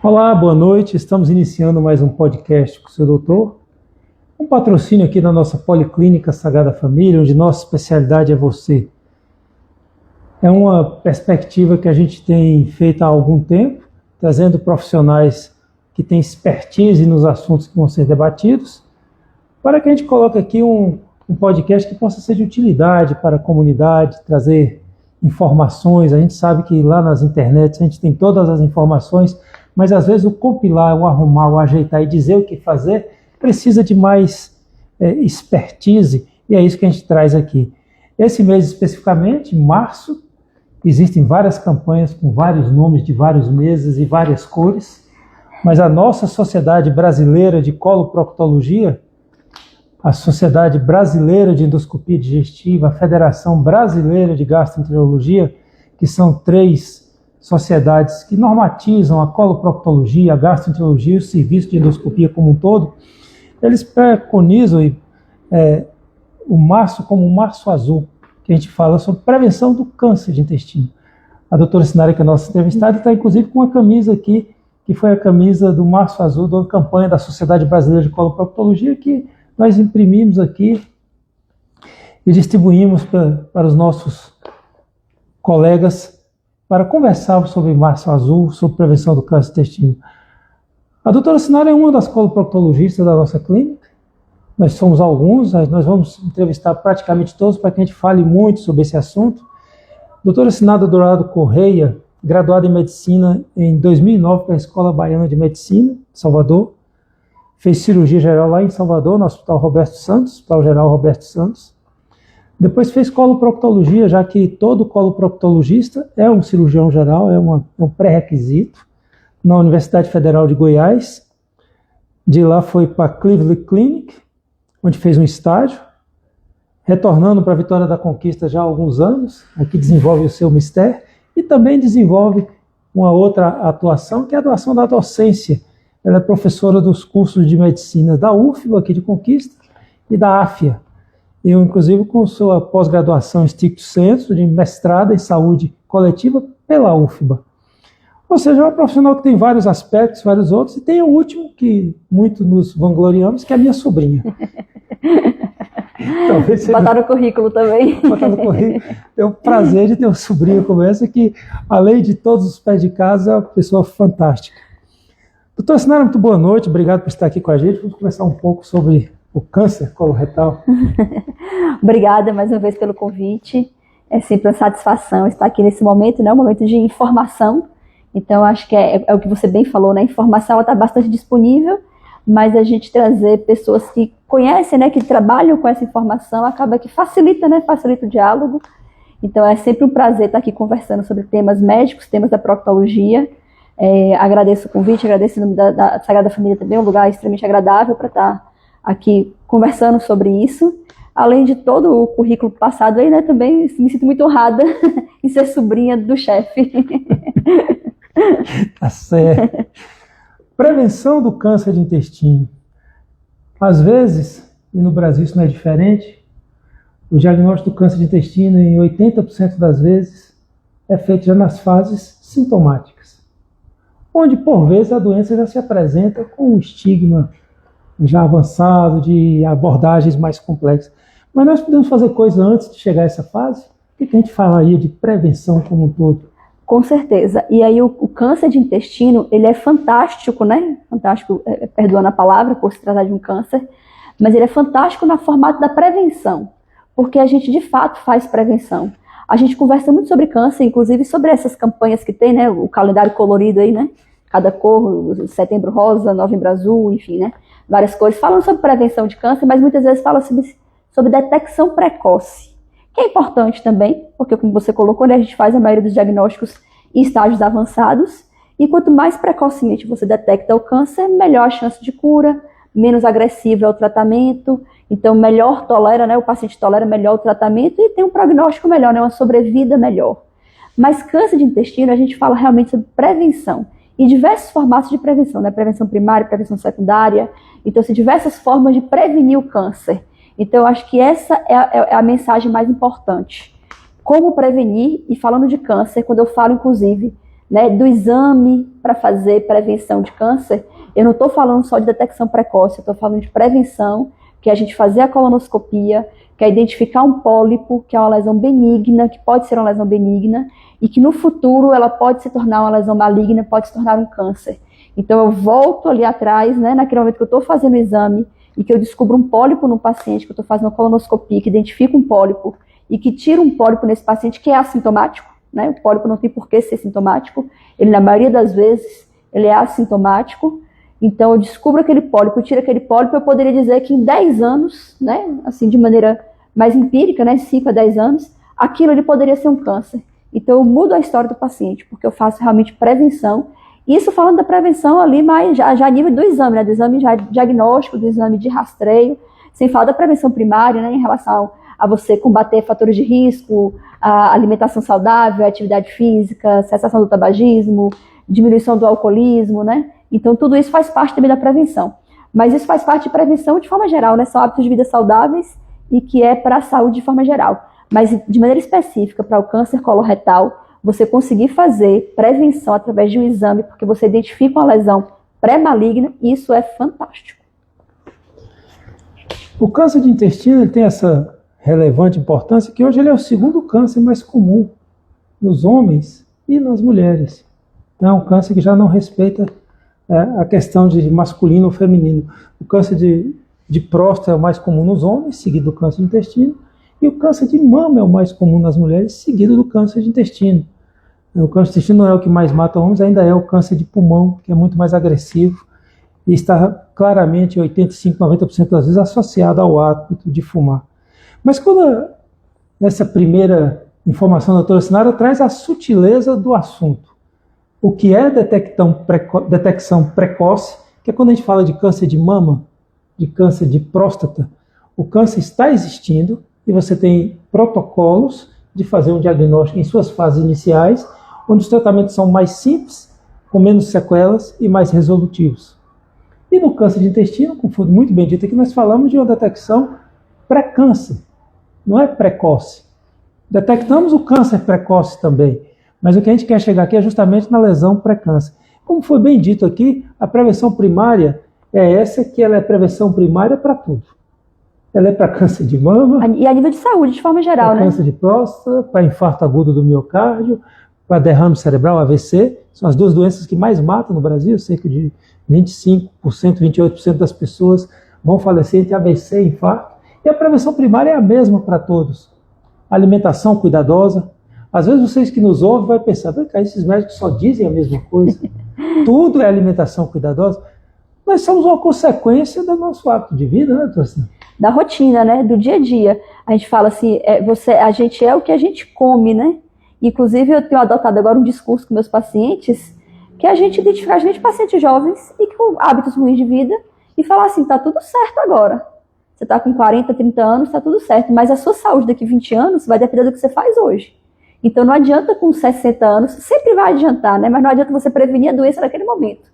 Olá, boa noite. Estamos iniciando mais um podcast com o seu doutor. Um patrocínio aqui da nossa Policlínica Sagrada Família, onde nossa especialidade é você. É uma perspectiva que a gente tem feito há algum tempo, trazendo profissionais que têm expertise nos assuntos que vão ser debatidos, para que a gente coloque aqui um podcast que possa ser de utilidade para a comunidade, trazer informações. A gente sabe que lá nas internets a gente tem todas as informações, mas às vezes o compilar, o arrumar, o ajeitar e dizer o que fazer precisa de mais expertise, e é isso que a gente traz aqui. Esse mês especificamente, março, existem várias campanhas com vários nomes de vários meses e várias cores, mas a nossa Sociedade Brasileira de Coloproctologia, a Sociedade Brasileira de Endoscopia Digestiva, a Federação Brasileira de Gastroenterologia, que são três sociedades que normatizam a coloproctologia, a gastroenterologia e o serviço de endoscopia como um todo, eles preconizam o março como um março azul, que a gente fala sobre prevenção do câncer de intestino. A doutora Sinara, que é nossa entrevistada, está inclusive com uma camisa aqui, que foi a camisa do Março Azul, da campanha da Sociedade Brasileira de Coloproctologia, que nós imprimimos aqui e distribuímos para os nossos colegas para conversar sobre Março Azul, sobre prevenção do câncer de intestino. A doutora Sinara é uma das coloproctologistas da nossa clínica. Nós somos alguns, nós vamos entrevistar praticamente todos para que a gente fale muito sobre esse assunto. Doutora Sinara Dourado Correia, graduada em Medicina em 2009 pela Escola Baiana de Medicina, de Salvador. Fez cirurgia geral lá em Salvador, no Hospital Roberto Santos, Hospital Geral Roberto Santos. Depois fez coloproctologia, já que todo coloproctologista é um cirurgião geral, é um pré-requisito, na Universidade Federal de Goiás. De lá foi para a Cleveland Clinic, onde fez um estágio, retornando para a Vitória da Conquista já há alguns anos, aqui desenvolve o seu mistério, e também desenvolve uma outra atuação, que é a atuação da docência. Ela é professora dos cursos de medicina da UFBA, aqui de Conquista, e da AFIA. Eu, inclusive, com sua pós-graduação em stricto sensu, de mestrado em saúde coletiva pela UFBA. Ou seja, é uma profissional que tem vários aspectos, vários outros, e tem o último, que muito nos vangloriamos, que é a minha sobrinha. Botar no currículo também. Botar no currículo. Tenho o prazer de ter uma sobrinha como essa, que, além de todos os pés de casa, é uma pessoa fantástica. Doutora Sinara, muito boa noite, obrigado por estar aqui com a gente. Vamos conversar um pouco sobre o câncer coloretal. Obrigada mais uma vez pelo convite. É sempre uma satisfação estar aqui nesse momento, né? Um momento de informação. Então, acho que é o que você bem falou, né? A informação está bastante disponível, mas a gente trazer pessoas que conhecem, né? Que trabalham com essa informação, acaba que facilita, né? Facilita o diálogo. Então, é sempre um prazer estar aqui conversando sobre temas médicos, temas da proctologia. Agradeço o convite, agradeço em nome da Sagrada Família também, um lugar extremamente agradável para estar aqui conversando sobre isso. Além de todo o currículo passado aí, né, também me sinto muito honrada em ser sobrinha do chefe. Tá certo. Prevenção do câncer de intestino. Às vezes, e no Brasil isso não é diferente, o diagnóstico do câncer de intestino, em 80% das vezes, é feito já nas fases sintomáticas, onde, por vezes, a doença já se apresenta com um estigma já avançado, de abordagens mais complexas. Mas nós podemos fazer coisa antes de chegar a essa fase? O que a gente falaria de prevenção como um todo? Com certeza. E aí o câncer de intestino, ele é fantástico, né? Fantástico, perdoando a palavra por se tratar de um câncer, mas ele é fantástico no formato da prevenção, porque a gente de fato faz prevenção. A gente conversa muito sobre câncer, inclusive sobre essas campanhas que tem, né? O calendário colorido aí, né? Cada cor, setembro rosa, novembro azul, enfim, né? Várias cores, falam sobre prevenção de câncer, mas muitas vezes falam sobre detecção precoce, que é importante também, porque como você colocou, né, a gente faz a maioria dos diagnósticos em estágios avançados, e quanto mais precocemente você detecta o câncer, melhor a chance de cura, menos agressivo é o tratamento, então melhor tolera, né, o paciente tolera melhor o tratamento e tem um prognóstico melhor, né, uma sobrevida melhor. Mas câncer de intestino, a gente fala realmente sobre prevenção, e diversos formatos de prevenção, né? Prevenção primária, prevenção secundária. Então, diversas formas de prevenir o câncer. Então, eu acho que essa é a mensagem mais importante. Como prevenir, e falando de câncer, quando eu falo, inclusive, né, do exame para fazer prevenção de câncer, eu não estou falando só de detecção precoce, eu estou falando de prevenção, que é a gente fazer a colonoscopia, que é identificar um pólipo, que é uma lesão benigna, que pode ser uma lesão benigna, e que no futuro ela pode se tornar uma lesão maligna, pode se tornar um câncer. Então eu volto ali atrás, né, naquele momento que eu estou fazendo o exame, e que eu descubro um pólipo no paciente, que eu estou fazendo uma colonoscopia, que identifica um pólipo, e que tira um pólipo nesse paciente que é assintomático, né, o pólipo não tem por que ser sintomático, ele na maioria das vezes, ele é assintomático. Então eu descubro aquele pólipo, eu tiro aquele pólipo, eu poderia dizer que em 10 anos, né, assim de maneira mais empírica, né, 5 a 10 anos, aquilo ali poderia ser um câncer. Então eu mudo a história do paciente, porque eu faço realmente prevenção. Isso falando da prevenção ali, mas já a nível do exame, né, do exame já diagnóstico, do exame de rastreio, sem falar da prevenção primária, né, em relação a você combater fatores de risco, a alimentação saudável, a atividade física, cessação do tabagismo, diminuição do alcoolismo, né? Então, tudo isso faz parte também da prevenção. Mas isso faz parte de prevenção de forma geral, né? São hábitos de vida saudáveis e que é para a saúde de forma geral. Mas, de maneira específica, para o câncer coloretal, você conseguir fazer prevenção através de um exame, porque você identifica uma lesão pré-maligna, isso é fantástico. O câncer de intestino ele tem essa relevante importância que hoje ele é o segundo câncer mais comum nos homens e nas mulheres. Então, é um câncer que já não respeita a questão de masculino ou feminino. O câncer de próstata é o mais comum nos homens, seguido do câncer de intestino, e o câncer de mama é o mais comum nas mulheres, seguido do câncer de intestino. O câncer de intestino não é o que mais mata homens, ainda é o câncer de pulmão, que é muito mais agressivo, e está claramente, 85%, 90% das vezes, associado ao hábito de fumar. Mas quando essa primeira informação da doutora Sinara traz a sutileza do assunto, o que é detecção precoce, que é quando a gente fala de câncer de mama, de câncer de próstata, o câncer está existindo e você tem protocolos de fazer um diagnóstico em suas fases iniciais, onde os tratamentos são mais simples, com menos sequelas e mais resolutivos. E no câncer de intestino, como foi muito bem dito aqui, nós falamos de uma detecção pré-câncer, não é precoce. Detectamos o câncer precoce também, mas o que a gente quer chegar aqui é justamente na lesão pré-câncer. Como foi bem dito aqui, a prevenção primária é essa, que ela é prevenção primária para tudo. Ela é para câncer de mama. E a nível de saúde, de forma geral, né? Câncer de próstata, para infarto agudo do miocárdio, para derrame cerebral, AVC. São as duas doenças que mais matam no Brasil. Cerca de 25%, 28% das pessoas vão falecer entre AVC e infarto. E a prevenção primária é a mesma para todos. Alimentação cuidadosa. Às vezes vocês que nos ouvem vão pensar, esses médicos só dizem a mesma coisa. Tudo é alimentação cuidadosa. Nós somos uma consequência do nosso hábito de vida, né, doutora? Da rotina, né, do dia a dia. A gente fala assim, a gente é o que a gente come, né? Inclusive eu tenho adotado agora um discurso com meus pacientes, que a gente identifica pacientes jovens e com hábitos ruins de vida e falar assim, tá tudo certo agora. Você tá com 40, 30 anos, tá tudo certo, mas a sua saúde daqui a 20 anos vai depender do que você faz hoje. Então não adianta com 60 anos, sempre vai adiantar, né? Mas não adianta você prevenir a doença naquele momento.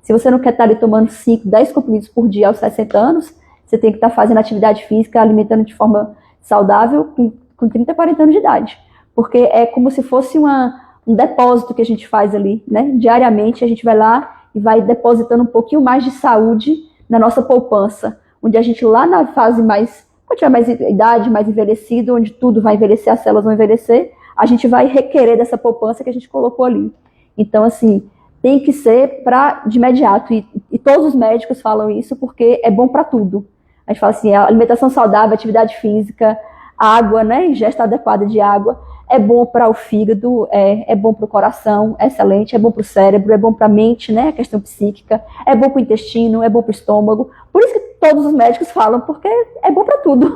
Se você não quer estar ali tomando 5, 10 comprimidos por dia aos 60 anos, você tem que estar fazendo atividade física, alimentando de forma saudável com 30, 40 anos de idade. Porque é como se fosse um depósito que a gente faz ali, né? Diariamente a gente vai lá e vai depositando um pouquinho mais de saúde na nossa poupança. Onde a gente lá na fase mais, quando tiver mais idade, mais envelhecido, onde tudo vai envelhecer, as células vão envelhecer, a gente vai requerer dessa poupança que a gente colocou ali. Então, assim, tem que ser de imediato. E todos os médicos falam isso porque é bom para tudo. A gente fala assim, a alimentação saudável, atividade física, água, né, ingesta adequada de água, é bom para o fígado, é bom para o coração, é excelente, é bom para o cérebro, é bom para a mente, né, a questão psíquica, é bom para o intestino, é bom para o estômago. Por isso que todos os médicos falam, porque é bom para tudo.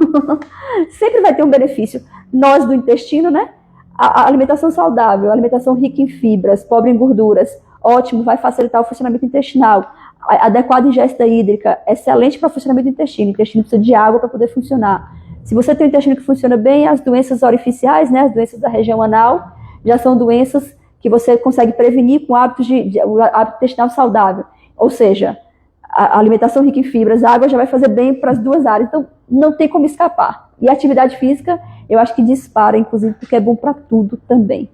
Sempre vai ter um benefício. Nós do intestino, né, a alimentação saudável, a alimentação rica em fibras, pobre em gorduras, ótimo, vai facilitar o funcionamento intestinal. A adequada ingesta hídrica, excelente para o funcionamento do intestino. O intestino precisa de água para poder funcionar. Se você tem um intestino que funciona bem, as doenças orificiais, né, as doenças da região anal, já são doenças que você consegue prevenir com hábito intestinal saudável. Ou seja, a alimentação rica em fibras, a água já vai fazer bem para as duas áreas. Então, não tem como escapar. E a atividade física, eu acho que dispara, inclusive, porque é bom para tudo também.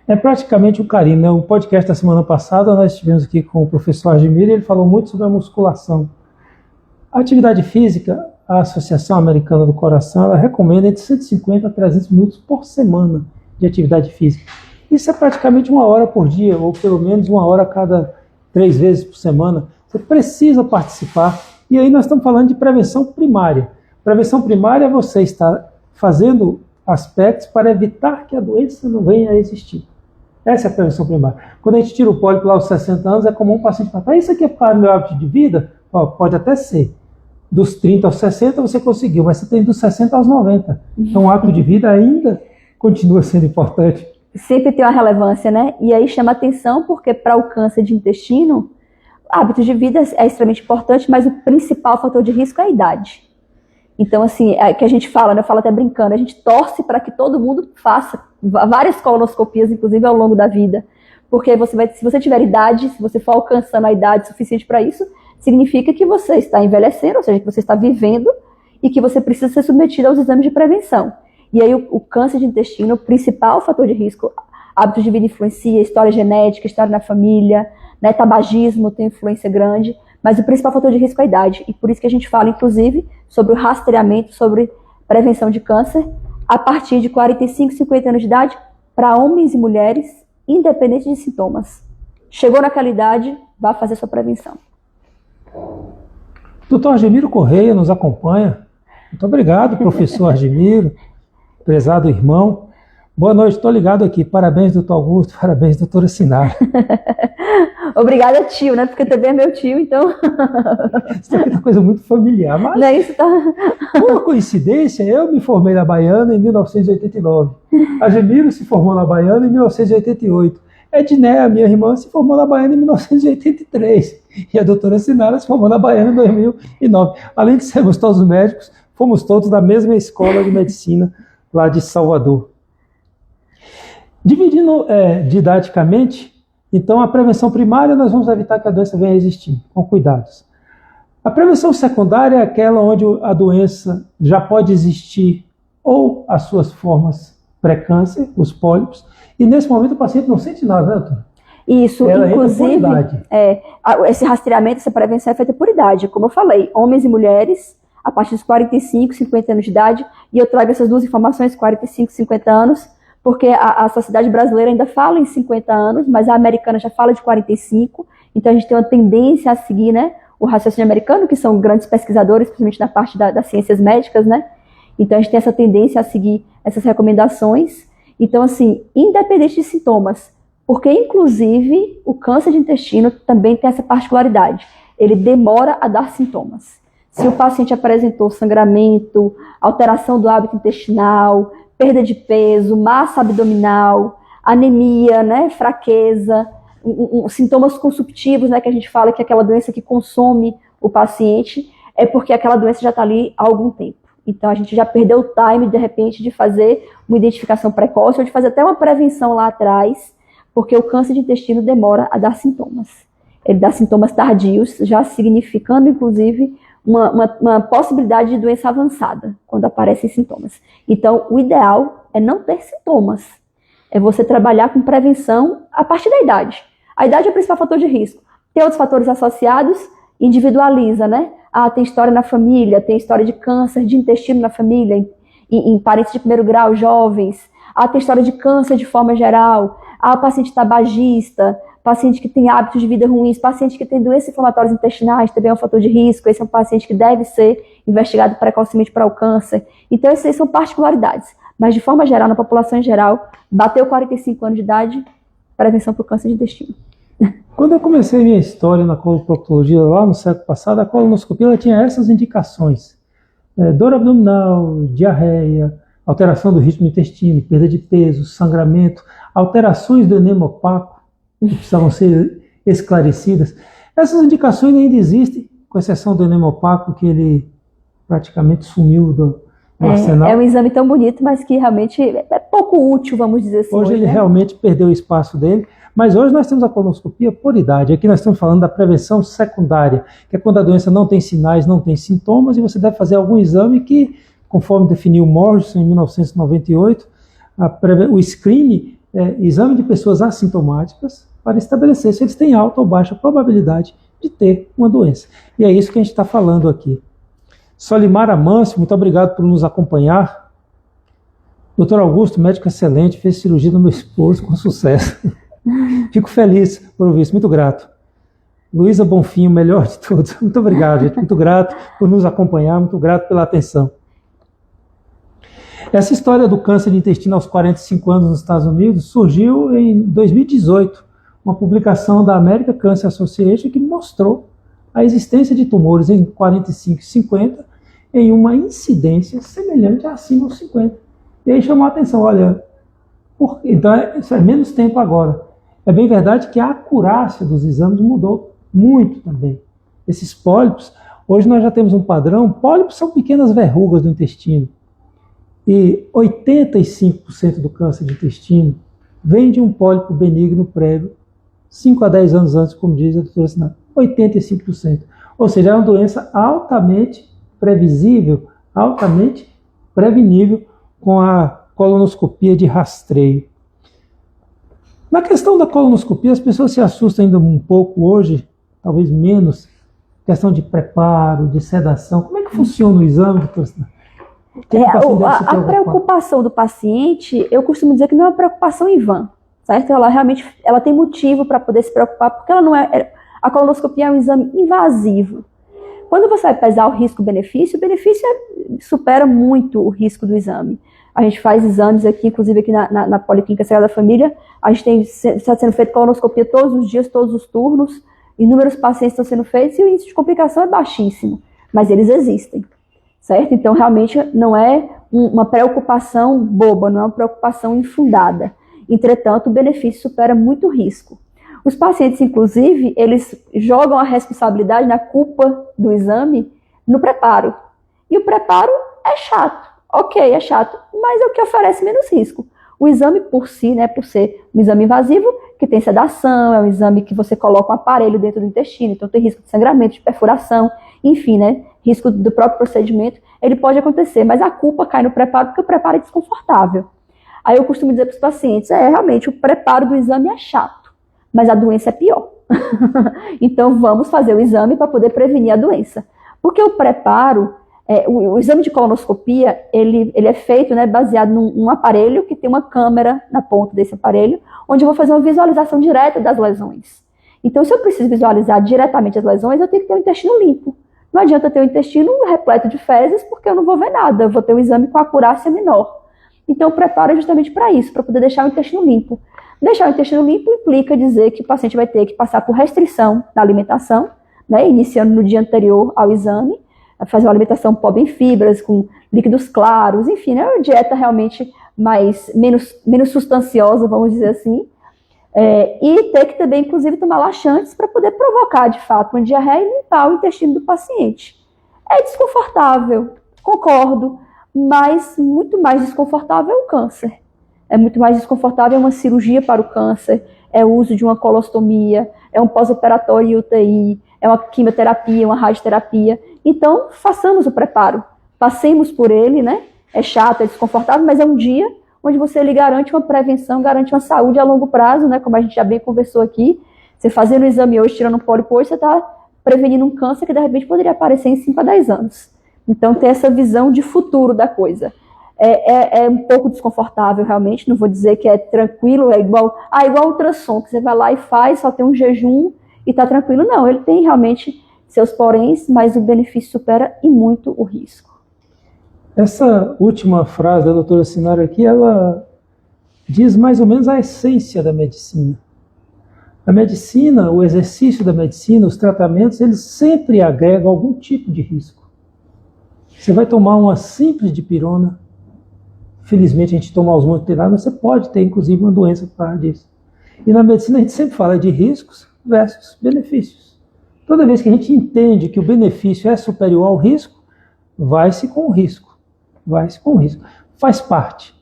É praticamente um carinho, né? O podcast da semana passada nós estivemos aqui com o professor Argemiro e ele falou muito sobre a musculação. A atividade física, a Associação Americana do Coração, ela recomenda entre 150 a 300 minutos por semana de atividade física. Isso é praticamente 1 hora por dia, ou pelo menos 1 hora a cada 3 vezes por semana. Você precisa participar. E aí nós estamos falando de prevenção primária. Prevenção primária é você estar fazendo aspectos para evitar que a doença não venha a existir. Essa é a prevenção primária. Quando a gente tira o pólipo lá aos 60 anos, é comum um paciente falar, isso aqui é por causa do meu hábito de vida? Pode até ser. Dos 30 aos 60 você conseguiu, mas você tem dos 60 aos 90. Então o hábito de vida ainda continua sendo importante. Sempre tem uma relevância, né? E aí chama atenção porque para o câncer de intestino, hábitos de vida é extremamente importante, mas o principal fator de risco é a idade. Então, assim, é que a gente fala, né? Eu falo até brincando, a gente torce para que todo mundo faça várias colonoscopias, inclusive ao longo da vida. Porque se você tiver idade, se você for alcançando a idade suficiente para isso, significa que você está envelhecendo, ou seja, que você está vivendo e que você precisa ser submetido aos exames de prevenção. E aí o câncer de intestino, o principal fator de risco, hábitos de vida influencia, história genética, história na família, né, tabagismo tem influência grande, mas o principal fator de risco é a idade. E por isso que a gente fala, inclusive, sobre o rastreamento, sobre prevenção de câncer, a partir de 45, 50 anos de idade, para homens e mulheres, independente de sintomas. Chegou naquela idade, vá fazer sua prevenção. Doutor Argemiro Correia nos acompanha. Muito obrigado, professor Argemiro, prezado irmão. Boa noite, estou ligado aqui. Parabéns, doutor Augusto, parabéns, doutora Sinara. Obrigada, tio, né? Porque também é meu tio, então... Isso aqui é uma coisa muito familiar, mas... Não, isso tá... Por uma coincidência, eu me formei na Baiana em 1989. Argemiro se formou na Baiana em 1988. Edneia, minha irmã, se formou na Baiana em 1983. E a doutora Sinara se formou na Baiana em 2009. Além de sermos todos médicos, fomos todos da mesma escola de medicina lá de Salvador. Dividindo didaticamente, então a prevenção primária nós vamos evitar que a doença venha a existir, com cuidados. A prevenção secundária é aquela onde a doença já pode existir ou as suas formas pré-câncer, os pólipos, e nesse momento o paciente não sente nada, né, doutor? Isso, ela inclusive, esse rastreamento, essa prevenção é feita por idade, como eu falei, homens e mulheres, a partir dos 45, 50 anos de idade, e eu trago essas duas informações, 45, 50 anos, porque a sociedade brasileira ainda fala em 50 anos, mas a americana já fala de 45, então a gente tem uma tendência a seguir, né, o raciocínio americano, que são grandes pesquisadores, principalmente na parte das ciências médicas, né, então a gente tem essa tendência a seguir essas recomendações. Então, assim, independente de sintomas, porque inclusive o câncer de intestino também tem essa particularidade, ele demora a dar sintomas. Se o paciente apresentou sangramento, alteração do hábito intestinal, perda de peso, massa abdominal, anemia, né, fraqueza, sintomas consumptivos, né, que a gente fala que é aquela doença que consome o paciente, é porque aquela doença já está ali há algum tempo. Então a gente já perdeu o time, de repente, de fazer uma identificação precoce ou de fazer até uma prevenção lá atrás, porque o câncer de intestino demora a dar sintomas. Ele dá sintomas tardios, já significando, inclusive, uma possibilidade de doença avançada, quando aparecem sintomas. Então, o ideal é não ter sintomas. É você trabalhar com prevenção a partir da idade. A idade é o principal fator de risco. Tem outros fatores associados, individualiza, né? Ah, tem história na família, tem história de câncer de intestino na família, em parentes de primeiro grau, jovens. Ah, tem história de câncer de forma geral. Ah, paciente tabagista, paciente que tem hábitos de vida ruins, paciente que tem doenças inflamatórias intestinais, também é um fator de risco. Esse é um paciente que deve ser investigado precocemente para o câncer. Então, essas são particularidades. Mas, de forma geral, na população em geral, bateu 45 anos de idade, prevenção para o câncer de intestino. Quando eu comecei minha história na coloproctologia lá no século passado, a colonoscopia ela tinha essas indicações. Dor abdominal, diarreia, alteração do ritmo do intestino, perda de peso, sangramento, alterações do enema opaco, que precisavam ser esclarecidas. Essas indicações ainda existem, com exceção do enema opaco, que ele praticamente sumiu do arsenal. É um exame tão bonito, mas que realmente é pouco útil, vamos dizer assim. Hoje ele né? realmente perdeu o espaço dele, mas hoje nós temos a colonoscopia por idade. Aqui nós estamos falando da prevenção secundária, que é quando a doença não tem sinais, não tem sintomas, e você deve fazer algum exame que, conforme definiu Morrison em 1998, o screening exame de pessoas assintomáticas para estabelecer se eles têm alta ou baixa probabilidade de ter uma doença. E é isso que a gente está falando aqui. Solimar Amâncio, muito obrigado por nos acompanhar. Doutor Augusto, médico excelente, fez cirurgia no meu esposo com sucesso. Fico feliz por ouvir isso, muito grato. Luísa Bonfim, o melhor de todos. Muito obrigado, gente. Muito grato por nos acompanhar, muito grato pela atenção. Essa história do câncer de intestino aos 45 anos nos Estados Unidos surgiu em 2018, uma publicação da American Cancer Association que mostrou a existência de tumores em 45 e 50 em uma incidência semelhante a acima dos 50. E aí chamou a atenção, olha, então isso é menos tempo agora. É bem verdade que a acurácia dos exames mudou muito também. Esses pólipos, hoje nós já temos um padrão, pólipos são pequenas verrugas do intestino. E 85% do câncer de intestino vem de um pólipo benigno prévio, 5 a 10 anos antes, como diz a doutora Sinara. 85%. Ou seja, é uma doença altamente previsível, altamente prevenível com a colonoscopia de rastreio. Na questão da colonoscopia, as pessoas se assustam ainda um pouco hoje, talvez menos, questão de preparo, de sedação. Como é que funciona o exame, doutora Sinara? A preocupação do paciente, eu costumo dizer que não é uma preocupação em vão, certo? Ela realmente tem motivo para poder se preocupar, porque ela não a colonoscopia é um exame invasivo. Quando você vai pesar o risco-benefício, o benefício supera muito o risco do exame. A gente faz exames aqui, inclusive aqui na Policlínica Sagrada Família, a gente está sendo feito colonoscopia todos os dias, todos os turnos, inúmeros pacientes estão sendo feitos e o índice de complicação é baixíssimo, mas eles existem. Certo? Então, realmente, não é uma preocupação boba, não é uma preocupação infundada. Entretanto, o benefício supera muito o risco. Os pacientes, inclusive, eles jogam a responsabilidade na culpa do exame no preparo. E o preparo é chato. Ok, é chato, mas é o que oferece menos risco. O exame por si, né, por ser um exame invasivo, que tem sedação, é um exame que você coloca um aparelho dentro do intestino, então tem risco de sangramento, de perfuração, enfim, né, risco do próprio procedimento, ele pode acontecer, mas a culpa cai no preparo porque o preparo é desconfortável. Aí eu costumo dizer para os pacientes, realmente, o preparo do exame é chato, mas a doença é pior. Então vamos fazer o exame para poder prevenir a doença. Porque o preparo, o exame de colonoscopia, ele é feito, né, baseado num aparelho que tem uma câmera na ponta desse aparelho, onde eu vou fazer uma visualização direta das lesões. Então, se eu preciso visualizar diretamente as lesões, eu tenho que ter o intestino limpo. Não adianta ter o intestino repleto de fezes, porque eu não vou ver nada, eu vou ter um exame com acurácia menor. Então, o preparo é justamente para isso, para poder deixar o intestino limpo. Deixar o intestino limpo implica dizer que o paciente vai ter que passar por restrição na alimentação, né, iniciando no dia anterior ao exame, fazer uma alimentação pobre em fibras, com líquidos claros, enfim, né, uma dieta realmente menos sustanciosa, vamos dizer assim, e ter que também, inclusive, tomar laxantes para poder provocar, de fato, uma diarreia e limpar o intestino do paciente. É desconfortável, concordo, mas muito mais desconfortável é o câncer. É muito mais desconfortável uma cirurgia para o câncer, é o uso de uma colostomia, é um pós-operatório em UTI, é uma quimioterapia, uma radioterapia. Então, façamos o preparo, passemos por ele, né? É chato, é desconfortável, mas é um dia onde você lhe garante uma prevenção, garante uma saúde a longo prazo, né? Como a gente já bem conversou aqui. Você fazendo o exame hoje, tirando um pólipo hoje, você está prevenindo um câncer que de repente poderia aparecer em 5 a 10 anos. Então, ter essa visão de futuro da coisa. É um pouco desconfortável, realmente, não vou dizer que é tranquilo, é igual ultrassom, que você vai lá e faz, só tem um jejum e está tranquilo. Não, ele tem realmente seus poréns, mas o benefício supera e muito o risco. Essa última frase da doutora Sinara aqui, ela diz mais ou menos a essência da medicina. A medicina, o exercício da medicina, os tratamentos, eles sempre agregam algum tipo de risco. Você vai tomar uma simples dipirona, felizmente a gente toma aos montes de nada, mas você pode ter inclusive uma doença por causa disso. E na medicina a gente sempre fala de riscos versus benefícios. Toda vez que a gente entende que o benefício é superior ao risco, vai-se com o risco. Vai-se com o risco. Faz parte.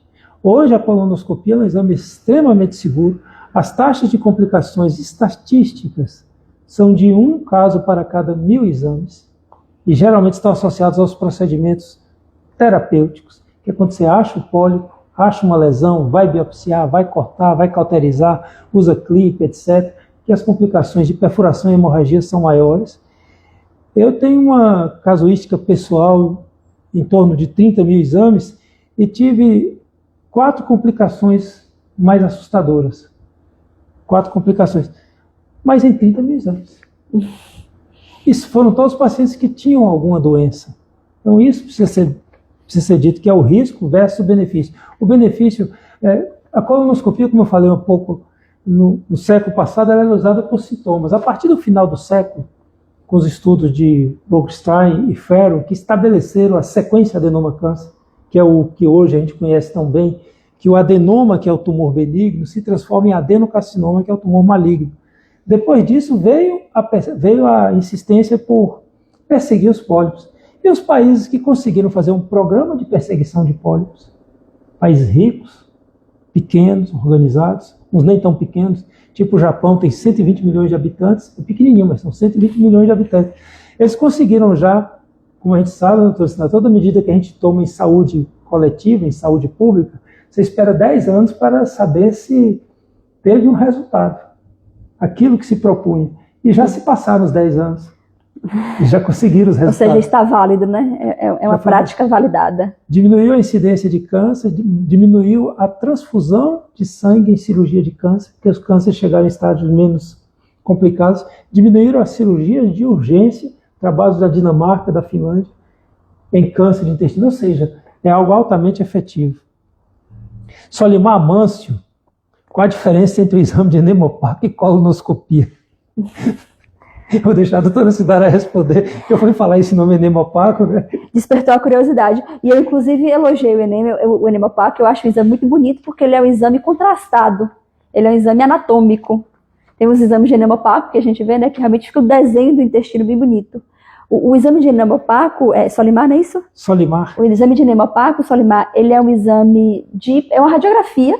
Hoje a colonoscopia é um exame extremamente seguro. As taxas de complicações estatísticas são de 1 caso para cada 1000 exames e geralmente estão associados aos procedimentos terapêuticos, que é quando você acha o pólipo, acha uma lesão, vai biopsiar, vai cortar, vai cauterizar, usa clipe, etc., que as complicações de perfuração e hemorragia são maiores. Eu tenho uma casuística pessoal em torno de 30 mil exames e tive 4 complicações mais assustadoras. 4 complicações. Mas em 30 mil exames. Isso foram todos os pacientes que tinham alguma doença. Então isso precisa ser dito, que é o risco versus o benefício. O benefício, a colonoscopia, como eu falei um pouco no século passado, ela era usada por sintomas. A partir do final do século, com os estudos de Bogenstein e Ferro, que estabeleceram a sequência adenoma-câncer, que é o que hoje a gente conhece tão bem, que o adenoma, que é o tumor benigno, se transforma em adenocarcinoma, que é o tumor maligno. Depois disso veio a insistência por perseguir os pólipos. E os países que conseguiram fazer um programa de perseguição de pólipos, países ricos, pequenos, organizados, uns nem tão pequenos, tipo o Japão tem 120 milhões de habitantes, é pequenininho, mas são 120 milhões de habitantes. Eles conseguiram já, como a gente sabe, doutor Sina, toda medida que a gente toma em saúde coletiva, em saúde pública, você espera 10 anos para saber se teve um resultado, aquilo que se propunha. E já se passaram os 10 anos. E já conseguiram os resultados. Ou seja, está válido, né? É uma prática validada. Diminuiu a incidência de câncer, diminuiu a transfusão de sangue em cirurgia de câncer, porque os cânceres chegaram em estágios menos complicados, diminuíram as cirurgias de urgência, trabalhos da Dinamarca, da Finlândia, em câncer de intestino, ou seja, é algo altamente efetivo. Solimar Amâncio, qual a diferença entre o exame de enemopaco e colonoscopia? Eu vou deixar a doutora Sidara responder, que eu fui falar esse nome enemopaco, né? Despertou a curiosidade. E eu, inclusive, elogiei o enemopaco, eu acho um exame muito bonito, porque ele é um exame contrastado, ele é um exame anatômico. Tem uns exames de enemopaco que a gente vê, né, que realmente fica o desenho do intestino bem bonito. O exame de enemopaco, Solimar, não é isso? Solimar. O exame de enemopaco, Solimar, ele é um exame é uma radiografia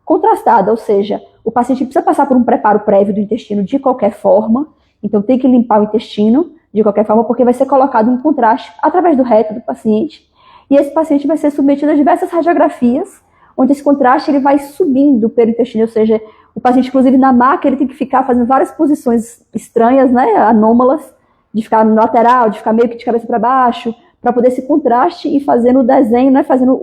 contrastada, ou seja, o paciente precisa passar por um preparo prévio do intestino de qualquer forma, então tem que limpar o intestino de qualquer forma, porque vai ser colocado um contraste através do reto do paciente, e esse paciente vai ser submetido a diversas radiografias, onde esse contraste ele vai subindo pelo intestino, ou seja, o paciente, inclusive na maca, ele tem que ficar fazendo várias posições estranhas, né, anômalas, de ficar no lateral, de ficar meio que de cabeça para baixo, para poder esse contraste e fazendo o desenho, né, fazendo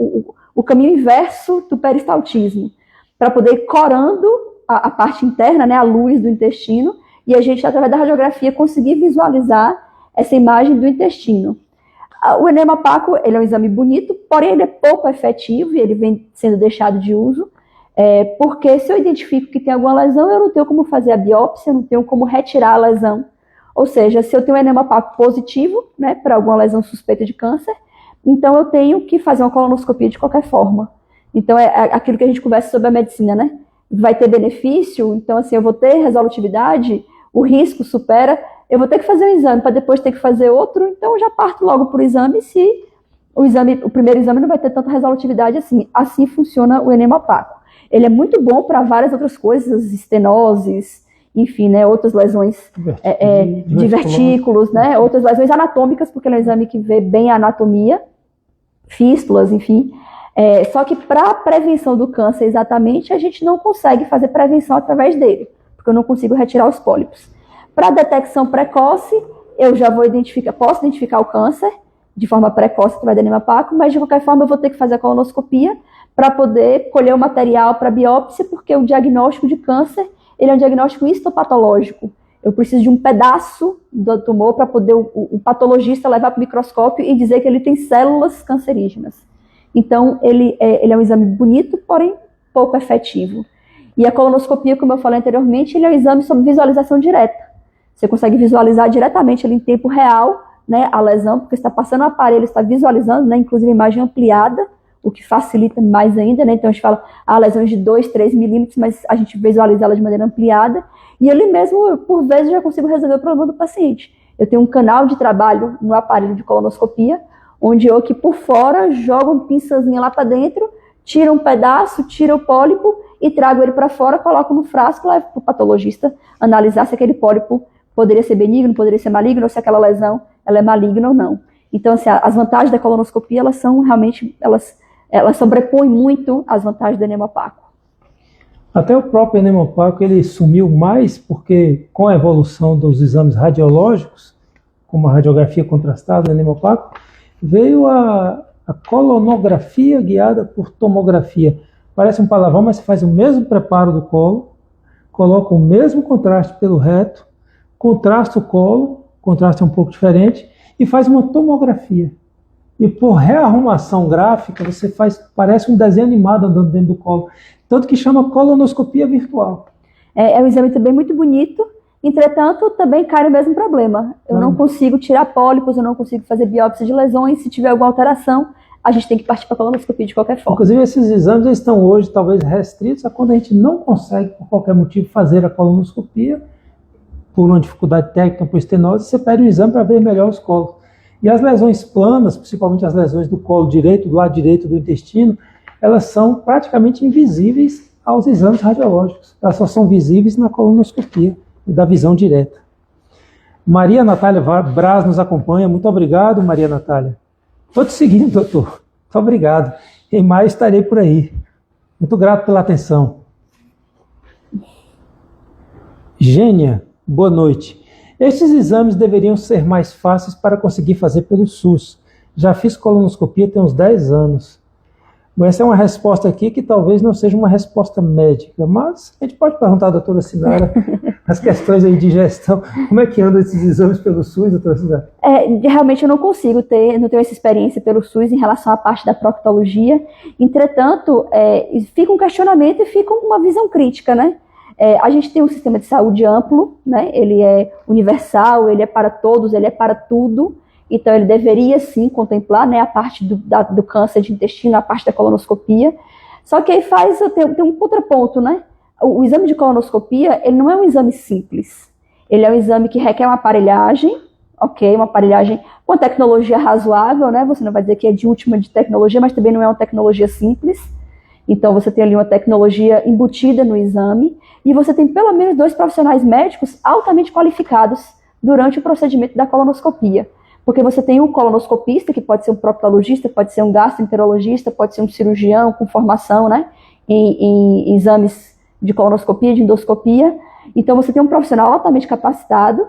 o caminho inverso do peristaltismo, para poder ir corando a parte interna, né, a luz do intestino, e a gente, através da radiografia, conseguir visualizar essa imagem do intestino. O enemopaco, ele é um exame bonito, porém ele é pouco efetivo e ele vem sendo deixado de uso, porque se eu identifico que tem alguma lesão, eu não tenho como fazer a biópsia, eu não tenho como retirar a lesão. Ou seja, se eu tenho um enemopaco positivo, né, para alguma lesão suspeita de câncer, então eu tenho que fazer uma colonoscopia de qualquer forma. Então é aquilo que a gente conversa sobre a medicina, né? Vai ter benefício, então assim, eu vou ter resolutividade, o risco supera, eu vou ter que fazer um exame para depois ter que fazer outro, então eu já parto logo para o exame se o primeiro exame não vai ter tanta resolutividade assim. Assim funciona o enemopaco. Ele é muito bom para várias outras coisas, estenoses, enfim, né, outras lesões de vertículos, né, outras lesões anatômicas, porque ele é um exame que vê bem a anatomia, fístulas, enfim. Só que para a prevenção do câncer, exatamente, a gente não consegue fazer prevenção através dele, porque eu não consigo retirar os pólipos. Para detecção precoce, eu já posso identificar o câncer de forma precoce através do enemopaco, mas de qualquer forma eu vou ter que fazer a colonoscopia para poder colher o material para biópsia, porque o diagnóstico de câncer, ele é um diagnóstico histopatológico. Eu preciso de um pedaço do tumor para poder o patologista levar para o microscópio e dizer que ele tem células cancerígenas. Então, ele é um exame bonito, porém pouco efetivo. E a colonoscopia, como eu falei anteriormente, ele é um exame sobre visualização direta. Você consegue visualizar diretamente ali em tempo real, né, a lesão, porque está passando o aparelho, está visualizando, né, inclusive imagem ampliada, o que facilita mais ainda, né? Então a gente fala lesões de 2, 3 milímetros, mas a gente visualiza ela de maneira ampliada, e ali mesmo, por vezes, já consigo resolver o problema do paciente. Eu tenho um canal de trabalho no aparelho de colonoscopia, onde eu aqui por fora jogo uma pinçazinha lá para dentro, tiro um pedaço, tiro o pólipo e trago ele para fora, coloco no frasco, levo para o patologista analisar se aquele pólipo poderia ser benigno, poderia ser maligno, ou se aquela lesão ela é maligna ou não. Então, assim, as vantagens da colonoscopia, elas são realmente, elas ela sobrepõe muito as vantagens do enema opaco. Até o próprio enema opaco ele sumiu mais porque com a evolução dos exames radiológicos, como a radiografia contrastada, o enema opaco, veio a colonografia guiada por tomografia. Parece um palavrão, mas você faz o mesmo preparo do colo, coloca o mesmo contraste pelo reto, contrasta o colo, contraste é um pouco diferente, e faz uma tomografia. E por rearrumação gráfica, você parece um desenho animado andando dentro do colo. Tanto que chama colonoscopia virtual. É um exame também muito bonito, entretanto, também cai no mesmo problema. Eu não consigo tirar pólipos, eu não consigo fazer biópsia de lesões. Se tiver alguma alteração, a gente tem que partir para a colonoscopia de qualquer forma. Inclusive, esses exames eles estão hoje talvez restritos a quando a gente não consegue, por qualquer motivo, fazer a colonoscopia, por uma dificuldade técnica, por estenose, você pede um exame para ver melhor os colos. E as lesões planas, principalmente as lesões do colo direito, do lado direito do intestino, elas são praticamente invisíveis aos exames radiológicos. Elas só são visíveis na colonoscopia, da visão direta. Maria Natália Braz nos acompanha. Muito obrigado, Maria Natália. Estou te seguindo, doutor. Muito obrigado. Em maio estarei por aí. Muito grato pela atenção. Gênia, boa noite. Estes exames deveriam ser mais fáceis para conseguir fazer pelo SUS. Já fiz colonoscopia tem uns 10 anos. Essa é uma resposta aqui que talvez não seja uma resposta médica, mas a gente pode perguntar à doutora Sinara as questões aí de gestão. Como é que andam esses exames pelo SUS, doutora Sinara? Realmente eu não consigo não tenho essa experiência pelo SUS em relação à parte da proctologia. Entretanto, fica um questionamento e fica uma visão crítica, né? A gente tem um sistema de saúde amplo, né? Ele é universal, ele é para todos, ele é para tudo. Então, ele deveria, sim, contemplar, né, a parte do câncer de intestino, a parte da colonoscopia. Só que aí tem um contraponto, né? O exame de colonoscopia, ele não é um exame simples. Ele é um exame que requer uma aparelhagem, ok? Uma aparelhagem com tecnologia razoável, né? Você não vai dizer que é de última de tecnologia, mas também não é uma tecnologia simples. Então, você tem ali uma tecnologia embutida no exame e você tem pelo menos 2 profissionais médicos altamente qualificados durante o procedimento da colonoscopia. Porque você tem um colonoscopista, que pode ser um proctologista, pode ser um gastroenterologista, pode ser um cirurgião com formação, né, em exames de colonoscopia, de endoscopia. Então, você tem um profissional altamente capacitado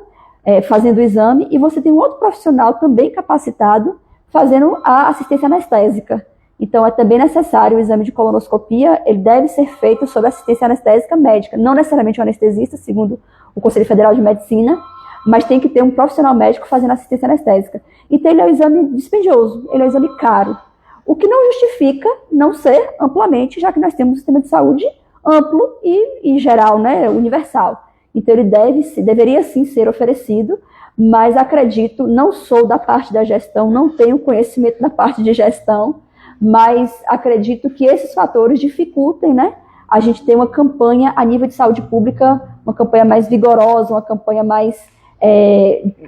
fazendo o exame e você tem um outro profissional também capacitado fazendo a assistência anestésica. Então, é também necessário o exame de colonoscopia, ele deve ser feito sob assistência anestésica médica, não necessariamente um anestesista, segundo o Conselho Federal de Medicina, mas tem que ter um profissional médico fazendo assistência anestésica. Então, ele é um exame dispendioso, ele é um exame caro, o que não justifica não ser amplamente, já que nós temos um sistema de saúde amplo e geral, né, universal. Então, ele deveria sim ser oferecido, mas acredito, não sou da parte da gestão, não tenho conhecimento da parte de gestão, mas acredito que esses fatores dificultem, né, a gente ter uma campanha a nível de saúde pública, uma campanha mais vigorosa, uma campanha mais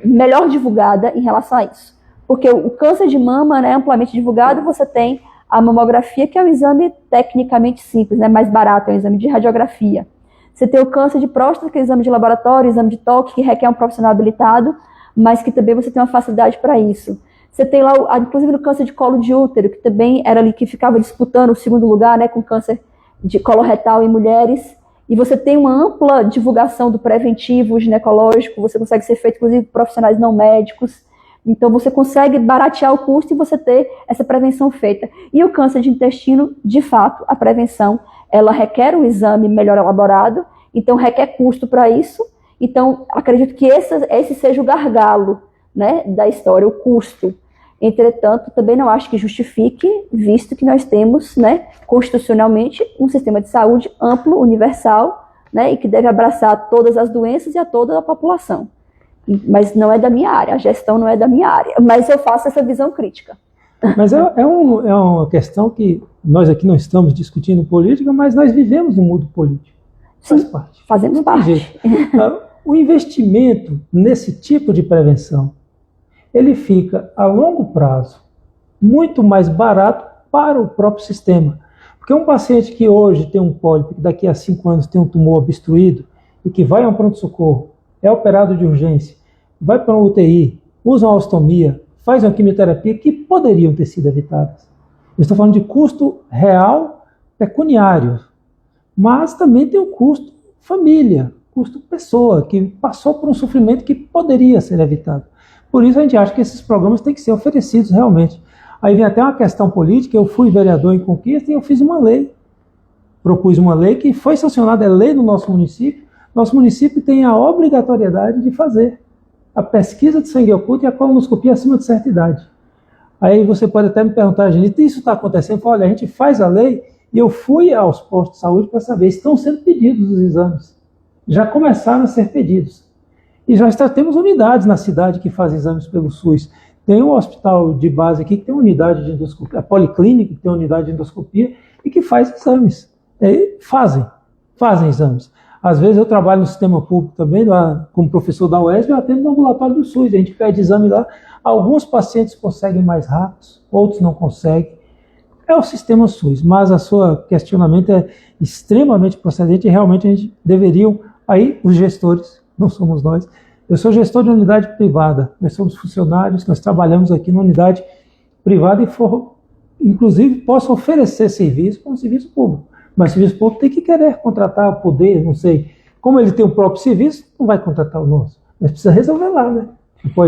melhor divulgada em relação a isso. Porque o câncer de mama, né, amplamente divulgado, você tem a mamografia, que é um exame tecnicamente simples, né, mais barato, é um exame de radiografia. Você tem o câncer de próstata, que é um exame de laboratório, exame de toque, que requer um profissional habilitado, mas que também você tem uma facilidade para isso. Você tem lá, inclusive no câncer de colo de útero, que também era ali que ficava disputando o segundo lugar, né, com câncer de colo retal em mulheres. E você tem uma ampla divulgação do preventivo ginecológico, você consegue ser feito, inclusive, por profissionais não médicos. Então, você consegue baratear o custo e você ter essa prevenção feita. E o câncer de intestino, de fato, a prevenção, ela requer um exame melhor elaborado, então requer custo para isso. Então, acredito que esse seja o gargalo, né, da história, o custo. Entretanto, também não acho que justifique, visto que nós temos, né, constitucionalmente, um sistema de saúde amplo, universal, né, e que deve abraçar todas as doenças e a toda a população. Mas não é da minha área, a gestão não é da minha área, mas eu faço essa visão crítica. Mas é uma questão que nós aqui não estamos discutindo política, mas nós vivemos no mundo político. Faz parte. Fazemos parte. O investimento nesse tipo de prevenção, ele fica a longo prazo muito mais barato para o próprio sistema. Porque um paciente que hoje tem um pólipo, que daqui a 5 anos tem um tumor obstruído, e que vai a um pronto-socorro, é operado de urgência, vai para uma UTI, usa uma ostomia, faz uma quimioterapia, que poderiam ter sido evitadas. Eu estou falando de custo real pecuniário, mas também tem o custo família, custo pessoa, que passou por um sofrimento que poderia ser evitado. Por isso a gente acha que esses programas têm que ser oferecidos realmente. Aí vem até uma questão política, eu fui vereador em Conquista e eu fiz uma lei. Propus uma lei que foi sancionada, é lei no nosso município. Nosso município tem a obrigatoriedade de fazer a pesquisa de sangue oculto e a colonoscopia acima de certa idade. Aí você pode até me perguntar, gente, isso está acontecendo? Eu falo, olha, a gente faz a lei e eu fui aos postos de saúde para saber, estão sendo pedidos os exames. Já começaram a ser pedidos. E já temos unidades na cidade que fazem exames pelo SUS. Tem um hospital de base aqui que tem unidade de endoscopia, a policlínica que tem unidade de endoscopia e que faz exames. Fazem exames. Às vezes eu trabalho no sistema público também, lá como professor da UESB, eu atendo no ambulatório do SUS, a gente pede exame lá. Alguns pacientes conseguem mais rápidos, outros não conseguem. É o sistema SUS, mas a sua questionamento é extremamente procedente e realmente a gente deveriam, aí os gestores, não somos nós, eu sou gestor de unidade privada, nós somos funcionários, nós trabalhamos aqui na unidade privada e inclusive posso oferecer serviço como serviço público. Mas o serviço público tem que querer contratar, poder, não sei. Como ele tem o próprio serviço, não vai contratar o nosso. Mas precisa resolver lá, né?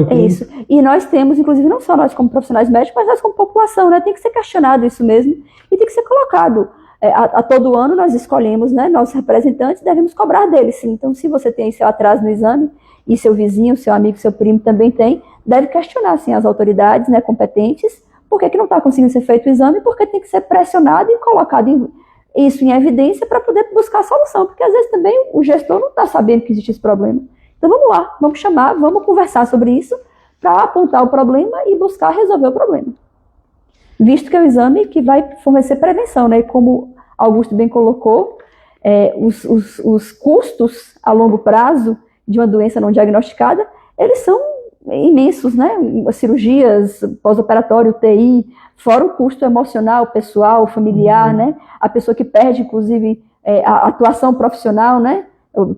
É isso. E nós temos, inclusive, não só nós como profissionais médicos, mas nós como população, né? Tem que ser questionado isso mesmo e tem que ser colocado. A todo ano nós escolhemos, né? Nossos representantes, devemos cobrar deles, sim. Então, se você tem seu atraso no exame e seu vizinho, seu amigo, seu primo também tem, deve questionar, sim, as autoridades, né, competentes, por que não está conseguindo ser feito o exame, porque tem que ser pressionado e colocado isso em evidência para poder buscar a solução, porque às vezes também o gestor não está sabendo que existe esse problema. Então vamos lá, vamos chamar, vamos conversar sobre isso para apontar o problema e buscar resolver o problema. Visto que é o exame que vai fornecer prevenção, né? E como Augusto bem colocou, os custos a longo prazo de uma doença não diagnosticada, eles são imensos, né? Cirurgias, pós-operatório, UTI, fora o custo emocional, pessoal, familiar, né? A pessoa que perde, inclusive, a atuação profissional, né?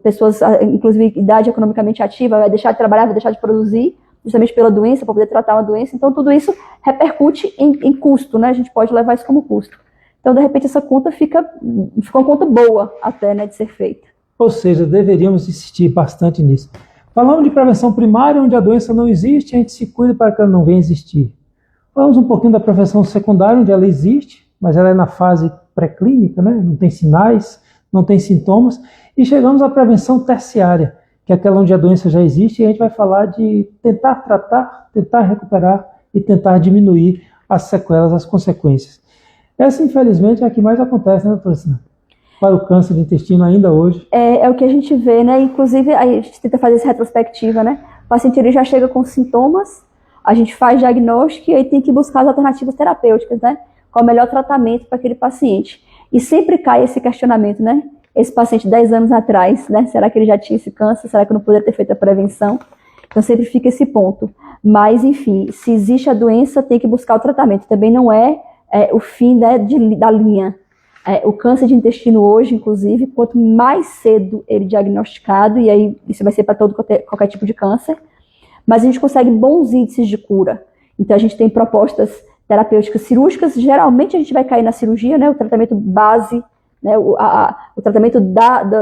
Pessoas, inclusive, idade economicamente ativa, vai deixar de trabalhar, vai deixar de produzir, justamente pela doença, para poder tratar uma doença. Então, tudo isso repercute em custo, né? A gente pode levar isso como custo. Então, de repente, essa conta fica uma conta boa até, né, de ser feita. Ou seja, deveríamos insistir bastante nisso. Falamos de prevenção primária, onde a doença não existe, a gente se cuida para que ela não venha existir. Falamos um pouquinho da prevenção secundária, onde ela existe, mas ela é na fase pré-clínica, né? Não tem sinais, não tem sintomas. E chegamos à prevenção terciária, que é aquela onde a doença já existe, e a gente vai falar de tentar tratar, tentar recuperar e tentar diminuir as sequelas, as consequências. Essa, infelizmente, é a que mais acontece, né, doutora Sina? Para o câncer de intestino ainda hoje. É o que a gente vê, né? Inclusive, a gente tenta fazer essa retrospectiva, né? O paciente ele já chega com sintomas, a gente faz diagnóstico e aí tem que buscar as alternativas terapêuticas, né? Qual é o melhor tratamento para aquele paciente. E sempre cai esse questionamento, né? Esse paciente 10 anos atrás, né? Será que ele já tinha esse câncer? Será que eu não poderia ter feito a prevenção? Então sempre fica esse ponto. Mas, enfim, se existe a doença, tem que buscar o tratamento. Também não é o fim, né, da linha. O câncer de intestino hoje, inclusive, quanto mais cedo ele diagnosticado, e aí isso vai ser para qualquer tipo de câncer, mas a gente consegue bons índices de cura. Então a gente tem propostas terapêuticas cirúrgicas, geralmente a gente vai cair na cirurgia, né, o tratamento base, né, o tratamento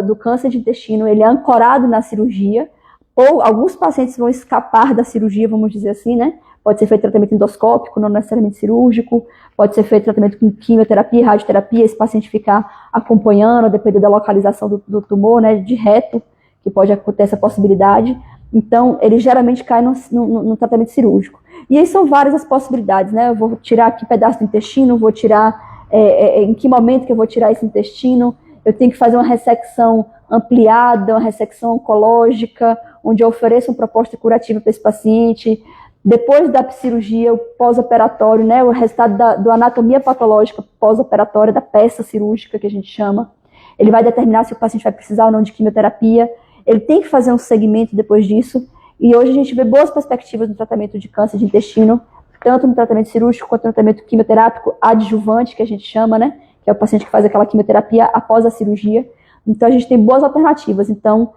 do câncer de intestino, ele é ancorado na cirurgia, ou alguns pacientes vão escapar da cirurgia, vamos dizer assim, né? Pode ser feito tratamento endoscópico, não necessariamente cirúrgico, pode ser feito tratamento com quimioterapia, radioterapia, esse paciente ficar acompanhando, a depender da localização do tumor, né, de reto, que pode acontecer essa possibilidade. Então, ele geralmente cai no tratamento cirúrgico. E aí são várias as possibilidades, né? Eu vou tirar aqui pedaço do intestino, vou tirar, em que momento que eu vou tirar esse intestino, eu tenho que fazer uma ressecção ampliada, uma ressecção oncológica, onde eu ofereço uma proposta curativa para esse paciente. Depois da cirurgia, o pós-operatório, né, o resultado da anatomia patológica pós-operatória, da peça cirúrgica que a gente chama, ele vai determinar se o paciente vai precisar ou não de quimioterapia. Ele tem que fazer um segmento depois disso. E hoje a gente vê boas perspectivas no tratamento de câncer de intestino, tanto no tratamento cirúrgico quanto no tratamento quimioterápico adjuvante, que a gente chama, né, que é o paciente que faz aquela quimioterapia após a cirurgia. Então a gente tem boas alternativas. Então,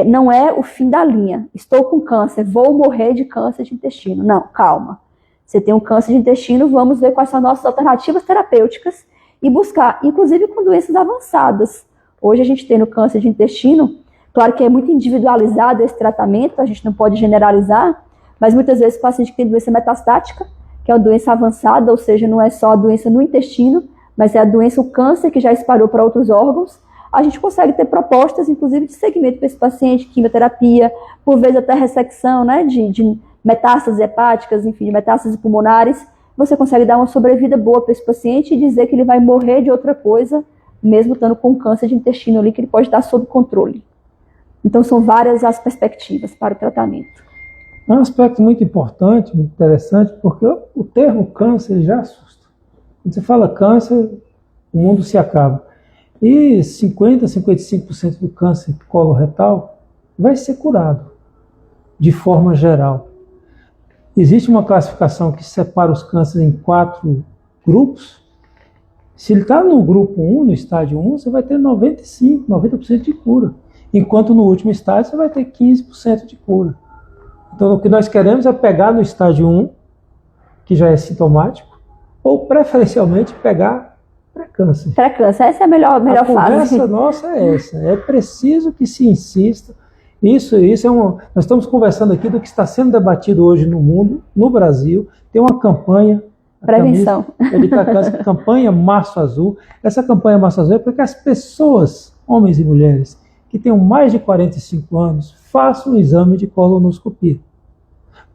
não é o fim da linha. Estou com câncer, vou morrer de câncer de intestino. Não, calma. Você tem um câncer de intestino, vamos ver quais são as nossas alternativas terapêuticas e buscar, inclusive com doenças avançadas. Hoje a gente tem no câncer de intestino, claro que é muito individualizado esse tratamento, a gente não pode generalizar, mas muitas vezes o paciente que tem doença metastática, que é uma doença avançada, ou seja, não é só a doença no intestino, mas é a doença, o câncer que já espalhou para outros órgãos, a gente consegue ter propostas, inclusive, de segmento para esse paciente, quimioterapia, por vezes até ressecção, né, de metástases hepáticas, enfim, de metástases pulmonares. Você consegue dar uma sobrevida boa para esse paciente e dizer que ele vai morrer de outra coisa, mesmo estando com câncer de intestino ali, que ele pode estar sob controle. Então, são várias as perspectivas para o tratamento. É um aspecto muito importante, muito interessante, porque o termo câncer já assusta. Quando você fala câncer, o mundo se acaba. E 50% a 55% do câncer coloretal vai ser curado, de forma geral. Existe uma classificação que separa os cânceres em 4 grupos. Se ele está no grupo 1, no estágio 1, você vai ter 95%, 90% de cura. Enquanto no último estágio você vai ter 15% de cura. Então o que nós queremos é pegar no estágio 1, que já é sintomático, ou preferencialmente pegar pré-câncer. Pré-câncer, essa é a melhor fase. A conversa nossa é essa. É preciso que se insista. Isso é nós estamos conversando aqui do que está sendo debatido hoje no mundo, no Brasil. Tem uma campanha. Prevenção. Campanha Março Azul. Essa campanha Março Azul é para que as pessoas, homens e mulheres, que tenham mais de 45 anos, façam um exame de colonoscopia.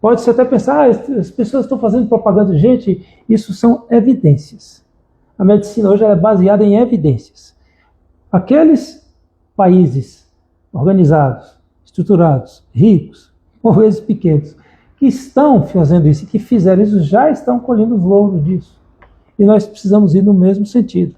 Pode-se até pensar, as pessoas estão fazendo propaganda. Gente, isso são evidências. A medicina hoje é baseada em evidências. Aqueles países organizados, estruturados, ricos, por vezes pequenos, que estão fazendo isso e que fizeram isso, já estão colhendo os louros disso. E nós precisamos ir no mesmo sentido.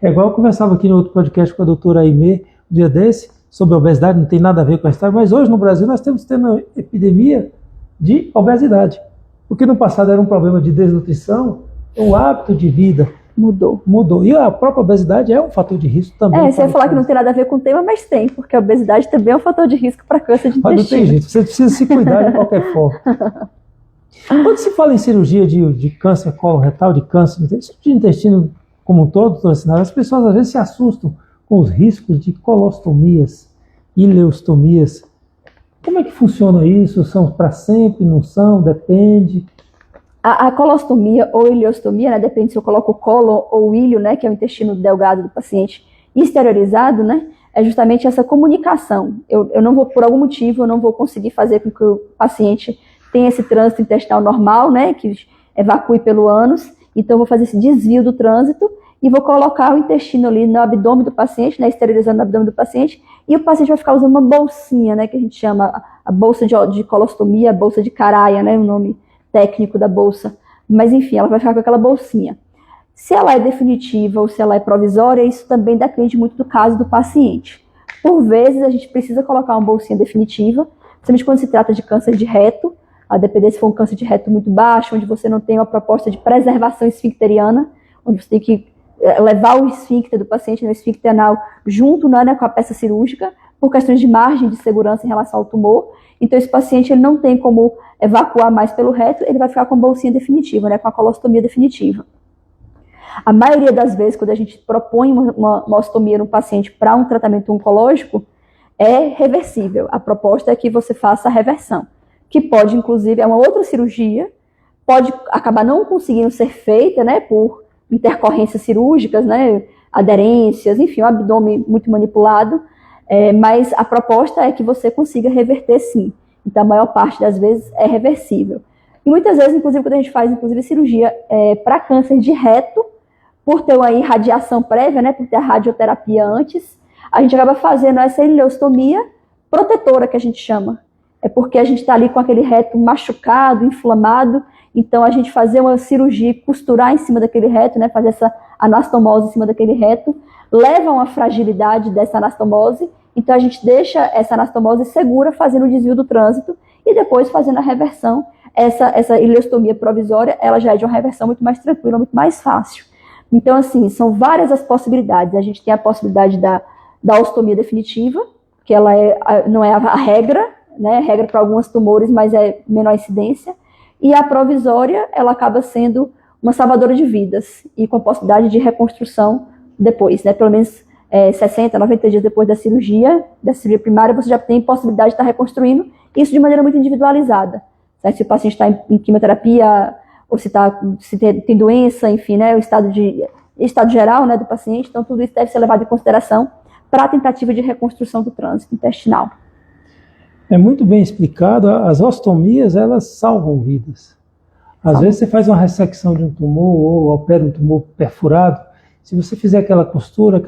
É igual eu conversava aqui no outro podcast com a doutora Aimee, um dia desse, sobre a obesidade, não tem nada a ver com a história, mas hoje no Brasil nós temos uma epidemia de obesidade. Porque no passado era um problema de desnutrição, o hábito de vida mudou. E a própria obesidade é um fator de risco também. Você ia falar que não tem nada a ver com o tema, mas tem, porque a obesidade também é um fator de risco para câncer de intestino. Mas não tem jeito, você precisa se cuidar de qualquer forma. Quando se fala em cirurgia de câncer coloretal, de câncer de intestino como um todo, as pessoas às vezes se assustam com os riscos de colostomias, ileostomias. Como é que funciona isso? São para sempre, não são? Depende. A colostomia ou ileostomia, né, depende se eu coloco o cólon ou o ilho, né, que é o intestino delgado do paciente, exteriorizado, né, é justamente essa comunicação. Eu não vou, por algum motivo, eu não vou conseguir fazer com que o paciente tenha esse trânsito intestinal normal, né, que evacue pelo ânus, então eu vou fazer esse desvio do trânsito e vou colocar o intestino ali no abdômen do paciente, né, esterilizando o abdômen do paciente, e o paciente vai ficar usando uma bolsinha, né, que a gente chama a bolsa de colostomia, a bolsa de Caraia, né, o nome técnico da bolsa, mas enfim, ela vai ficar com aquela bolsinha. Se ela é definitiva ou se ela é provisória, isso também depende muito do caso do paciente. Por vezes, a gente precisa colocar uma bolsinha definitiva, principalmente quando se trata de câncer de reto, a depender se for um câncer de reto muito baixo, onde você não tem uma proposta de preservação esfincteriana, onde você tem que levar o esfíncter do paciente, no esfíncter anal, junto, né, com a peça cirúrgica, por questões de margem de segurança em relação ao tumor. Então, esse paciente ele não tem como evacuar mais pelo reto, ele vai ficar com a bolsinha definitiva, né, com a colostomia definitiva. A maioria das vezes, quando a gente propõe uma ostomia no paciente para um tratamento oncológico, é reversível. A proposta é que você faça a reversão, que pode, inclusive, é uma outra cirurgia, pode acabar não conseguindo ser feita, né, por intercorrências cirúrgicas, né, aderências, enfim, o abdômen muito manipulado, mas a proposta é que você consiga reverter sim. Então, a maior parte das vezes é reversível. E muitas vezes, inclusive, quando a gente faz cirurgia para câncer de reto, por ter uma irradiação prévia, né, por ter a radioterapia antes, a gente acaba fazendo essa ileostomia protetora, que a gente chama. É porque a gente está ali com aquele reto machucado, inflamado, então a gente fazer uma cirurgia, costurar em cima daquele reto, né, fazer essa anastomose em cima daquele reto, leva a uma fragilidade dessa anastomose, então a gente deixa essa anastomose segura, fazendo o desvio do trânsito, e depois fazendo a reversão. Essa ileostomia provisória, ela já é de uma reversão muito mais tranquila, muito mais fácil. Então, assim, são várias as possibilidades. A gente tem a possibilidade da ostomia definitiva, que ela não é a regra, né? Regra para alguns tumores, mas é menor incidência. e a provisória, ela acaba sendo uma salvadora de vidas, e com a possibilidade de reconstrução depois, né? Pelo menos 60, 90 dias depois da cirurgia primária, você já tem possibilidade de estar reconstruindo, isso de maneira muito individualizada. Certo? Se o paciente está em quimioterapia, ou se tem doença, enfim, né? O estado geral, né, do paciente, então tudo isso deve ser levado em consideração para a tentativa de reconstrução do trânsito intestinal. É muito bem explicado, as ostomias, elas salvam vidas. Às vezes você faz uma ressecção de um tumor ou opera um tumor perfurado, se você fizer aquela costura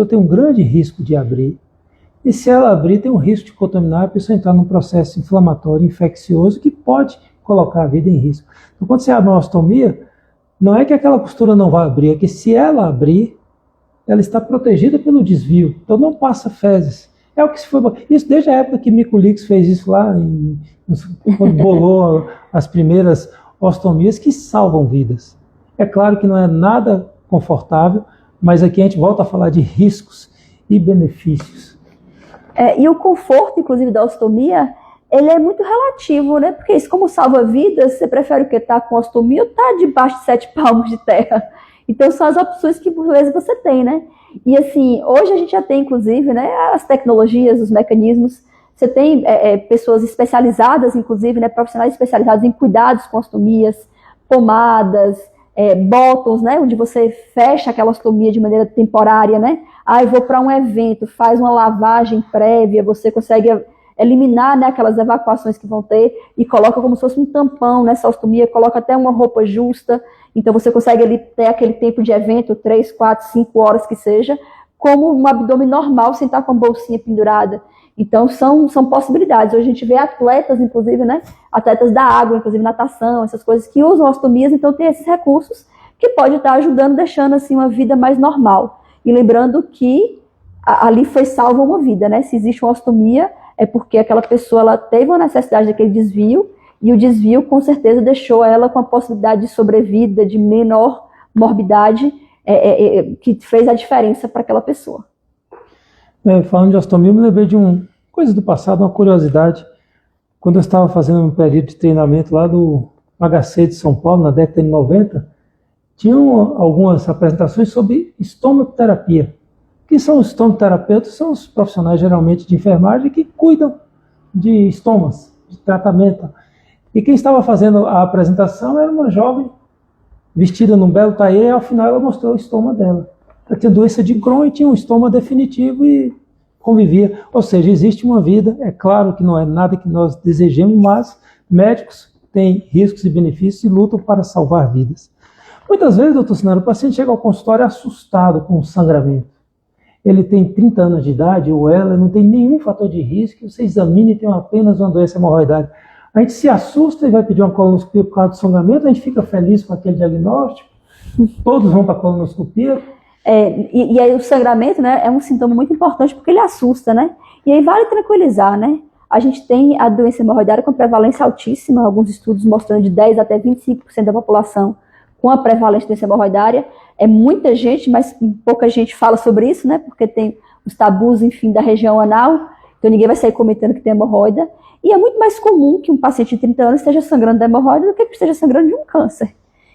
tem um grande risco de abrir. E se ela abrir, tem um risco de contaminar, a pessoa entrar num processo inflamatório, infeccioso, que pode colocar a vida em risco. Então, quando você abre uma ostomia, não é que aquela costura não vai abrir, é que se ela abrir, ela está protegida pelo desvio, então não passa fezes. É o que se foi. Isso desde a época que Mikulicz fez isso lá, quando bolou as primeiras ostomias que salvam vidas. É claro que não é nada confortável, mas aqui a gente volta a falar de riscos e benefícios. E o conforto, inclusive, da ostomia, ele é muito relativo, né? Porque isso, como salva vidas, você prefere o que? Estar com ostomia ou estar debaixo de 7 palmos de terra? Então, são as opções que, por vezes, você tem, né? E, assim, hoje a gente já tem, inclusive, né, as tecnologias, os mecanismos. Você tem pessoas especializadas, inclusive, né, profissionais especializados em cuidados com ostomias, pomadas, bottoms, né, onde você fecha aquela ostomia de maneira temporária, né? Eu vou para um evento, faz uma lavagem prévia, você consegue eliminar, né, aquelas evacuações que vão ter e coloca como se fosse um tampão nessa ostomia, coloca até uma roupa justa, então você consegue ali ter aquele tempo de evento, 3, 4, 5 horas que seja, como um abdômen normal, sem estar com a bolsinha pendurada. Então são possibilidades. Hoje a gente vê atletas, inclusive, né, atletas da água, inclusive natação, essas coisas que usam ostomias, então tem esses recursos que pode estar ajudando, deixando assim uma vida mais normal. E lembrando que ali foi salva uma vida, né? Se existe uma ostomia, é porque aquela pessoa ela teve uma necessidade daquele desvio, e o desvio com certeza deixou ela com a possibilidade de sobrevida, de menor morbidade, que fez a diferença para aquela pessoa. Falando de ostomia, eu me lembrei de coisa do passado, uma curiosidade. Quando eu estava fazendo um período de treinamento lá do HC de São Paulo, na década de 90, tinham algumas apresentações sobre estomoterapia. O que são os estomoterapeutas? São os profissionais, geralmente, de enfermagem que cuidam de estomas, de tratamento. E quem estava fazendo a apresentação era uma jovem vestida num belo taillé, e ao final ela mostrou o estoma dela. Ela tinha doença de Crohn e tinha um estoma definitivo e convivia. Ou seja, existe uma vida, é claro que não é nada que nós desejemos, mas médicos têm riscos e benefícios e lutam para salvar vidas. Muitas vezes, doutor Sinara, o paciente chega ao consultório assustado com o sangramento. Ele tem 30 anos de idade, ou ela não tem nenhum fator de risco, você examina e tem apenas uma doença hemorroidária. A gente se assusta e vai pedir uma colonoscopia por causa do sangramento, a gente fica feliz com aquele diagnóstico, todos vão para a colonoscopia. E aí o sangramento, né, é um sintoma muito importante porque ele assusta, né? E aí vale tranquilizar, né? A gente tem a doença hemorroidária com prevalência altíssima, alguns estudos mostrando de 10 até 25% da população com a prevalência de doença hemorroidária. É muita gente, mas pouca gente fala sobre isso, né? Porque tem os tabus, enfim, da região anal, então ninguém vai sair comentando que tem hemorroida. E é muito mais comum que um paciente de 30 anos esteja sangrando da hemorroida do que esteja sangrando de um câncer.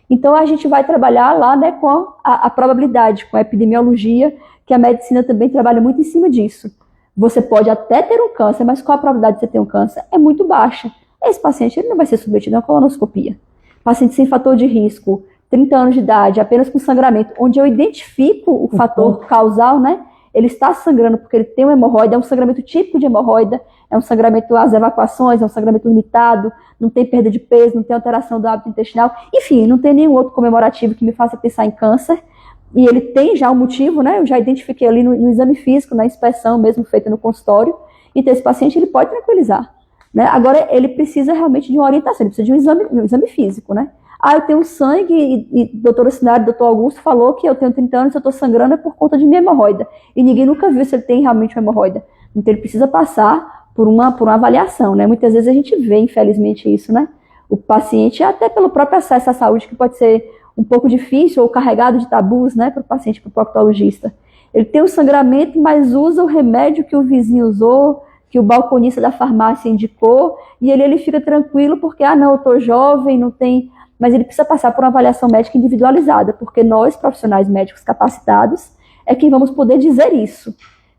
Então a gente vai trabalhar lá, né, com a probabilidade, com a epidemiologia, que a medicina também trabalha muito em cima disso. Você pode até ter um câncer, mas qual a probabilidade de você ter um câncer? É muito baixa. Esse paciente ele não vai ser submetido a uma colonoscopia. Paciente sem fator de risco, 30 anos de idade, apenas com sangramento, onde eu identifico o fator causal, né? Ele está sangrando porque ele tem uma hemorroida, é um sangramento típico de hemorroida, é um sangramento às evacuações, é um sangramento limitado, não tem perda de peso, não tem alteração do hábito intestinal, enfim, não tem nenhum outro comemorativo que me faça pensar em câncer, e ele tem já um motivo, né? Eu já identifiquei ali no exame físico, na inspeção mesmo feita no consultório, então esse paciente ele pode tranquilizar, né? Agora ele precisa realmente de uma orientação, ele precisa de um exame físico, né? Eu tenho sangue e doutora Sinara, doutor Augusto falou que eu tenho 30 anos e eu estou sangrando é por conta de minha hemorroida. E ninguém nunca viu se ele tem realmente uma hemorroida. Então ele precisa passar por uma avaliação, né? Muitas vezes a gente vê, infelizmente, isso, né? O paciente, até pelo próprio acesso à saúde, que pode ser um pouco difícil ou carregado de tabus, né? Para o paciente, para o proctologista. Ele tem o sangramento, mas usa o remédio que o vizinho usou, que o balconista da farmácia indicou, e ele fica tranquilo porque, não, eu estou jovem, não tem... Mas ele precisa passar por uma avaliação médica individualizada, porque nós, profissionais médicos capacitados, é quem vamos poder dizer isso.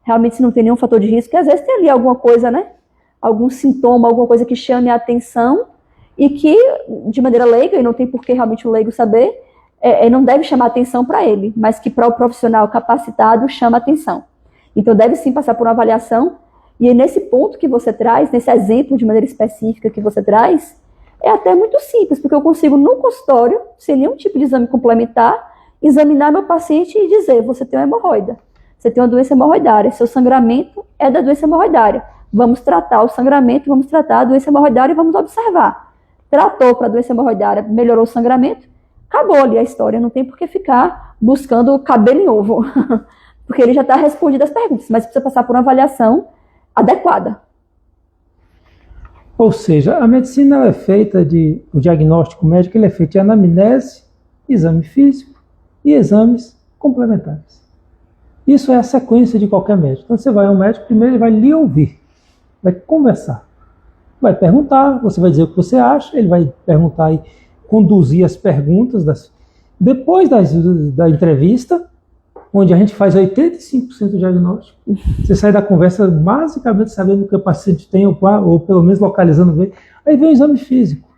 Realmente, se não tem nenhum fator de risco, que às vezes tem ali alguma coisa, né? Algum sintoma, alguma coisa que chame a atenção e que, de maneira leiga, e não tem por que realmente o leigo saber, não deve chamar atenção para ele, mas que para o profissional capacitado chama atenção. Então, deve sim passar por uma avaliação, e nesse ponto que você traz, nesse exemplo de maneira específica que você traz, é até muito simples, porque eu consigo, no consultório, sem nenhum tipo de exame complementar, examinar meu paciente e dizer, você tem uma hemorroida, você tem uma doença hemorroidária, seu sangramento é da doença hemorroidária. Vamos tratar o sangramento, vamos tratar a doença hemorroidária e vamos observar. Tratou para a doença hemorroidária, melhorou o sangramento, acabou ali a história, não tem por que ficar buscando cabelo em ovo, porque ele já está respondido às perguntas, mas precisa passar por uma avaliação adequada. Ou seja, a medicina ela é feita o diagnóstico médico ele é feito de anamnese, exame físico e exames complementares. Isso é a sequência de qualquer médico. Então você vai ao médico, primeiro ele vai lhe ouvir, vai conversar, vai perguntar, você vai dizer o que você acha, ele vai perguntar e conduzir as perguntas. Depois da entrevista, onde a gente faz 85% do diagnóstico, você sai da conversa basicamente sabendo o que o paciente tem, ou pelo menos localizando bem. Aí vem o exame físico.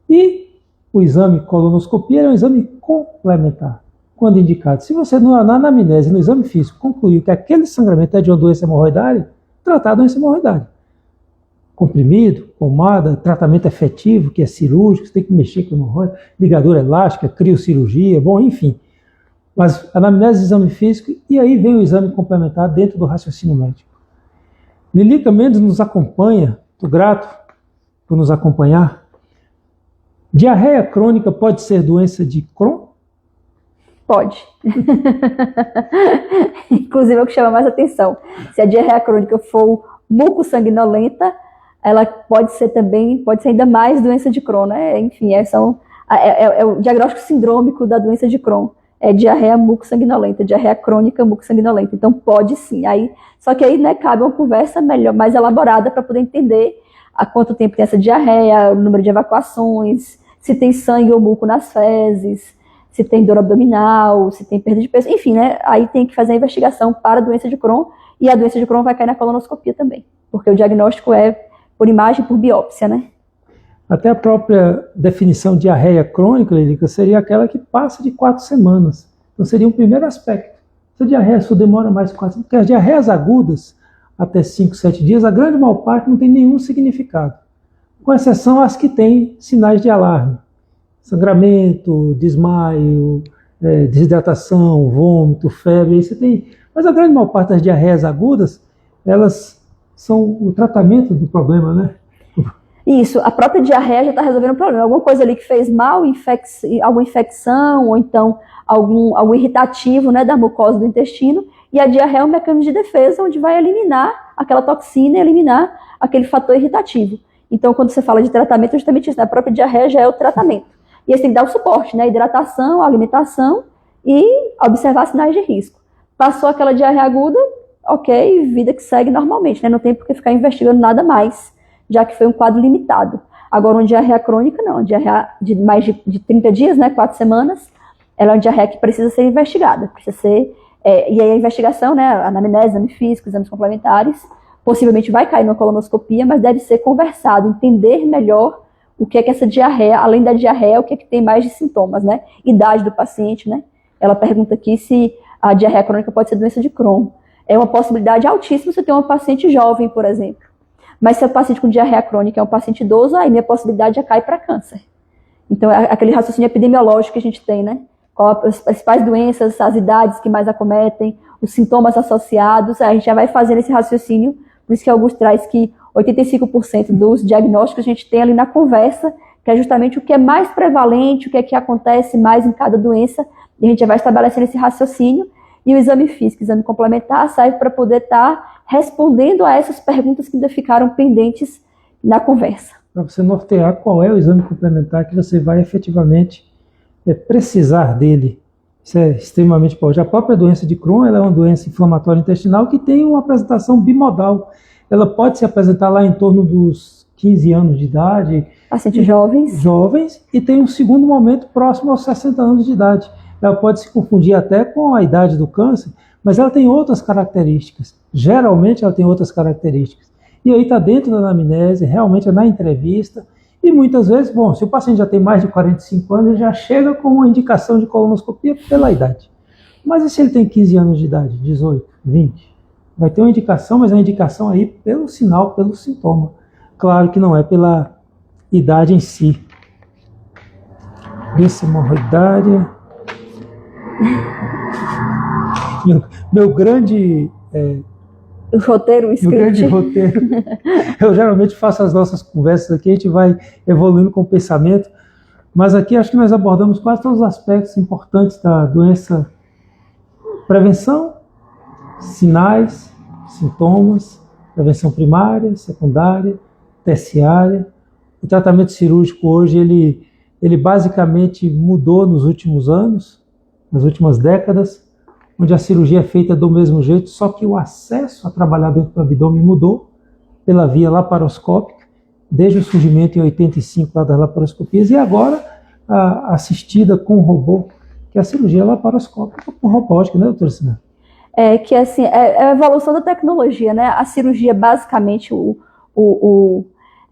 E o exame colonoscopia é um exame complementar, quando indicado. Se você na anamnese, no exame físico, concluiu que aquele sangramento é de uma doença hemorroidária, tratar a doença hemorroidária. Comprimido, pomada, tratamento efetivo, que é cirúrgico, você tem que mexer com a hemorroida, ligadura elástica, criocirurgia, bom, enfim. Mas anamnese, exame físico, e aí vem o exame complementar dentro do raciocínio médico. Lilica Mendes nos acompanha, estou grato por nos acompanhar. Diarreia crônica pode ser doença de Crohn? Pode. Inclusive é o que chama mais atenção. Se a diarreia crônica for mucossanguinolenta, ela pode ser ainda mais doença de Crohn, né? Enfim, é o diagnóstico sindrômico da doença de Crohn. É diarreia mucossanguinolenta, diarreia crônica mucossanguinolenta. Então pode sim. Só que aí, né, cabe uma conversa melhor, mais elaborada para poder entender há quanto tempo tem essa diarreia, o número de evacuações, se tem sangue ou muco nas fezes, se tem dor abdominal, se tem perda de peso, enfim, né? Aí tem que fazer a investigação para a doença de Crohn, e a doença de Crohn vai cair na colonoscopia também, porque o diagnóstico é por imagem, por biópsia, né? Até a própria definição de diarreia crônica, Lilica, seria aquela que passa de 4 semanas. Então seria um primeiro aspecto. Se a diarreia só demora mais de 4 semanas, porque as diarreias agudas, até 5, 7 dias, a grande maior parte não tem nenhum significado. Com exceção às que têm sinais de alarme. Sangramento, desmaio, desidratação, vômito, febre, aí você tem. Mas a grande maior parte das diarreias agudas, elas são o tratamento do problema, né? Isso, a própria diarreia já está resolvendo o problema. Alguma coisa ali que fez mal, alguma infecção, ou então algum irritativo, né, da mucosa do intestino, e a diarreia é um mecanismo de defesa onde vai eliminar aquela toxina, eliminar aquele fator irritativo. Então, quando você fala de tratamento, é justamente isso, né? A própria diarreia já é o tratamento. E aí você tem que dar o suporte, né? Hidratação, alimentação e observar sinais de risco. Passou aquela diarreia aguda, ok, vida que segue normalmente, né? Não tem por que ficar investigando nada mais, já que foi um quadro limitado. Agora, uma diarreia crônica, não. Uma diarreia de mais de 30 dias, né? 4 semanas, ela é uma diarreia que precisa ser investigada. Precisa ser, e aí a investigação, né? Anamnese, exame físico, exames complementares, possivelmente vai cair numa colonoscopia, mas deve ser conversado, entender melhor o que é que essa diarreia, além da diarreia, o que é que tem mais de sintomas, né? Idade do paciente, né? Ela pergunta aqui se a diarreia crônica pode ser doença de Crohn. É uma possibilidade altíssima se ter uma paciente jovem, por exemplo. Mas se o paciente com diarreia crônica é um paciente idoso, aí minha possibilidade já cai para câncer. Então, é aquele raciocínio epidemiológico que a gente tem, né? Qual as principais doenças, as idades que mais acometem, os sintomas associados, aí a gente já vai fazendo esse raciocínio. Por isso que Augusto traz que 85% dos diagnósticos a gente tem ali na conversa, que é justamente o que é mais prevalente, o que é que acontece mais em cada doença, e a gente já vai estabelecendo esse raciocínio, e o exame físico, o exame complementar, serve para poder estar respondendo a essas perguntas que ainda ficaram pendentes na conversa. Para você nortear qual é o exame complementar que você vai efetivamente precisar dele. Isso é extremamente importante. A própria doença de Crohn ela é uma doença inflamatória intestinal que tem uma apresentação bimodal. ela pode se apresentar lá em torno dos 15 anos de idade. Pacientes jovens. E tem um segundo momento próximo aos 60 anos de idade. Ela pode se confundir até com a idade do câncer, mas ela tem outras características. Geralmente ela tem outras características. E aí está dentro da anamnese, realmente é na entrevista. E muitas vezes, bom, se o paciente já tem mais de 45 anos, ele já chega com uma indicação de colonoscopia pela idade. Mas e se ele tem 15 anos de idade, 18, 20? Vai ter uma indicação, mas a indicação aí pelo sinal, pelo sintoma. Claro que não é pela idade em si. Doença hemorroidária. Meu grande... O roteiro, o script. Meu grande roteiro. Eu geralmente faço as nossas conversas aqui, a gente vai evoluindo com o pensamento, mas aqui acho que nós abordamos quase todos os aspectos importantes da doença. Prevenção, sinais, sintomas, prevenção primária, secundária, terciária. O tratamento cirúrgico hoje, ele basicamente mudou nos últimos anos, nas últimas décadas, onde a cirurgia é feita do mesmo jeito, só que o acesso a trabalhar dentro do abdômen mudou pela via laparoscópica, desde o surgimento em 85 lá das laparoscopias, e agora assistida com robô, que é a cirurgia laparoscópica com robótica, né, doutora Sina? Que assim, é a evolução da tecnologia, né? A cirurgia, basicamente,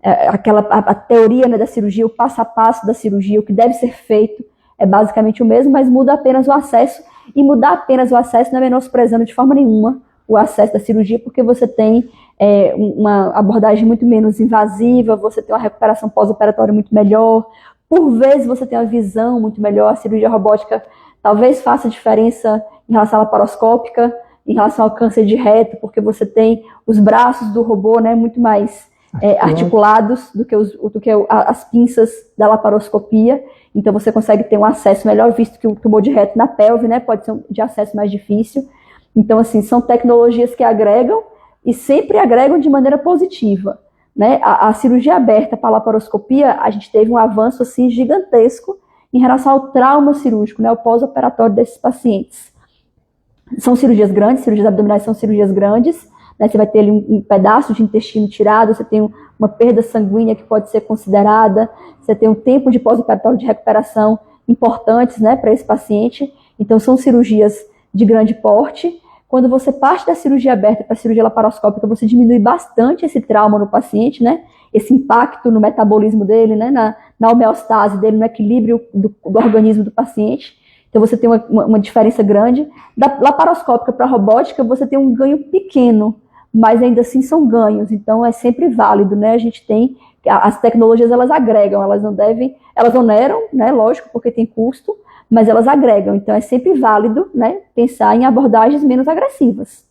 a teoria, né, da cirurgia, o passo a passo da cirurgia, o que deve ser feito, é basicamente o mesmo, mas muda apenas o acesso. E mudar apenas o acesso não é menosprezando de forma nenhuma o acesso da cirurgia, porque você tem uma abordagem muito menos invasiva, você tem uma recuperação pós-operatória muito melhor, por vezes você tem uma visão muito melhor. A cirurgia robótica talvez faça diferença em relação à laparoscópica, em relação ao câncer de reto, porque você tem os braços do robô, né, muito mais articulados do que as pinças da laparoscopia. Então você consegue ter um acesso melhor, visto que o tumor de reto na pelve, né, pode ser de acesso mais difícil. Então, assim, são tecnologias que agregam e sempre agregam de maneira positiva, né? A cirurgia aberta para a laparoscopia, a gente teve um avanço assim gigantesco em relação ao trauma cirúrgico, né, o pós-operatório desses pacientes. São cirurgias grandes, cirurgias abdominais são cirurgias grandes, né? Você vai ter ali um pedaço de intestino tirado, você tem uma perda sanguínea que pode ser considerada, você tem um tempo de pós-operatório de recuperação importantes, né, para esse paciente. Então, são cirurgias de grande porte. Quando você parte da cirurgia aberta para a cirurgia laparoscópica, você diminui bastante esse trauma no paciente, né, esse impacto no metabolismo dele, né, na homeostase dele, no equilíbrio do organismo do paciente. Então, você tem uma diferença grande. Da laparoscópica para a robótica, você tem um ganho pequeno, mas ainda assim são ganhos, então é sempre válido, né? A gente tem, as tecnologias, elas agregam, elas oneram, né? Lógico, porque tem custo, mas elas agregam, então é sempre válido, né, pensar em abordagens menos agressivas.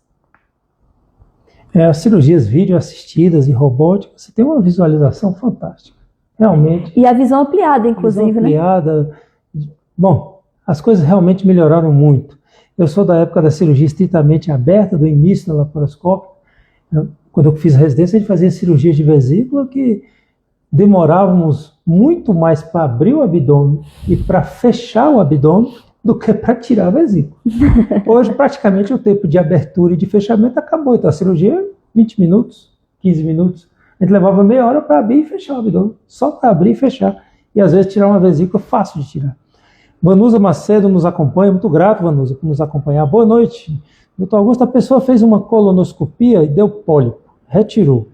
As cirurgias vídeo assistidas e robótica, você tem uma visualização fantástica, realmente. E a visão ampliada, inclusive, visão ampliada, né? Bom, as coisas realmente melhoraram muito. Eu sou da época da cirurgia estritamente aberta, do início da laparoscópica. Quando eu fiz residência, a gente fazia cirurgias de vesícula que demorávamos muito mais para abrir o abdômen e para fechar o abdômen do que para tirar a vesícula. Hoje, praticamente, o tempo de abertura e de fechamento acabou. Então, a cirurgia, 20 minutos, 15 minutos. A gente levava meia hora para abrir e fechar o abdômen. Só para abrir e fechar. E, às vezes, tirar uma vesícula fácil de tirar. Vanusa Macedo nos acompanha. Muito grato, Vanusa, por nos acompanhar. Boa noite. Doutor Augusto, a pessoa fez uma colonoscopia e deu pólipo. Retirou.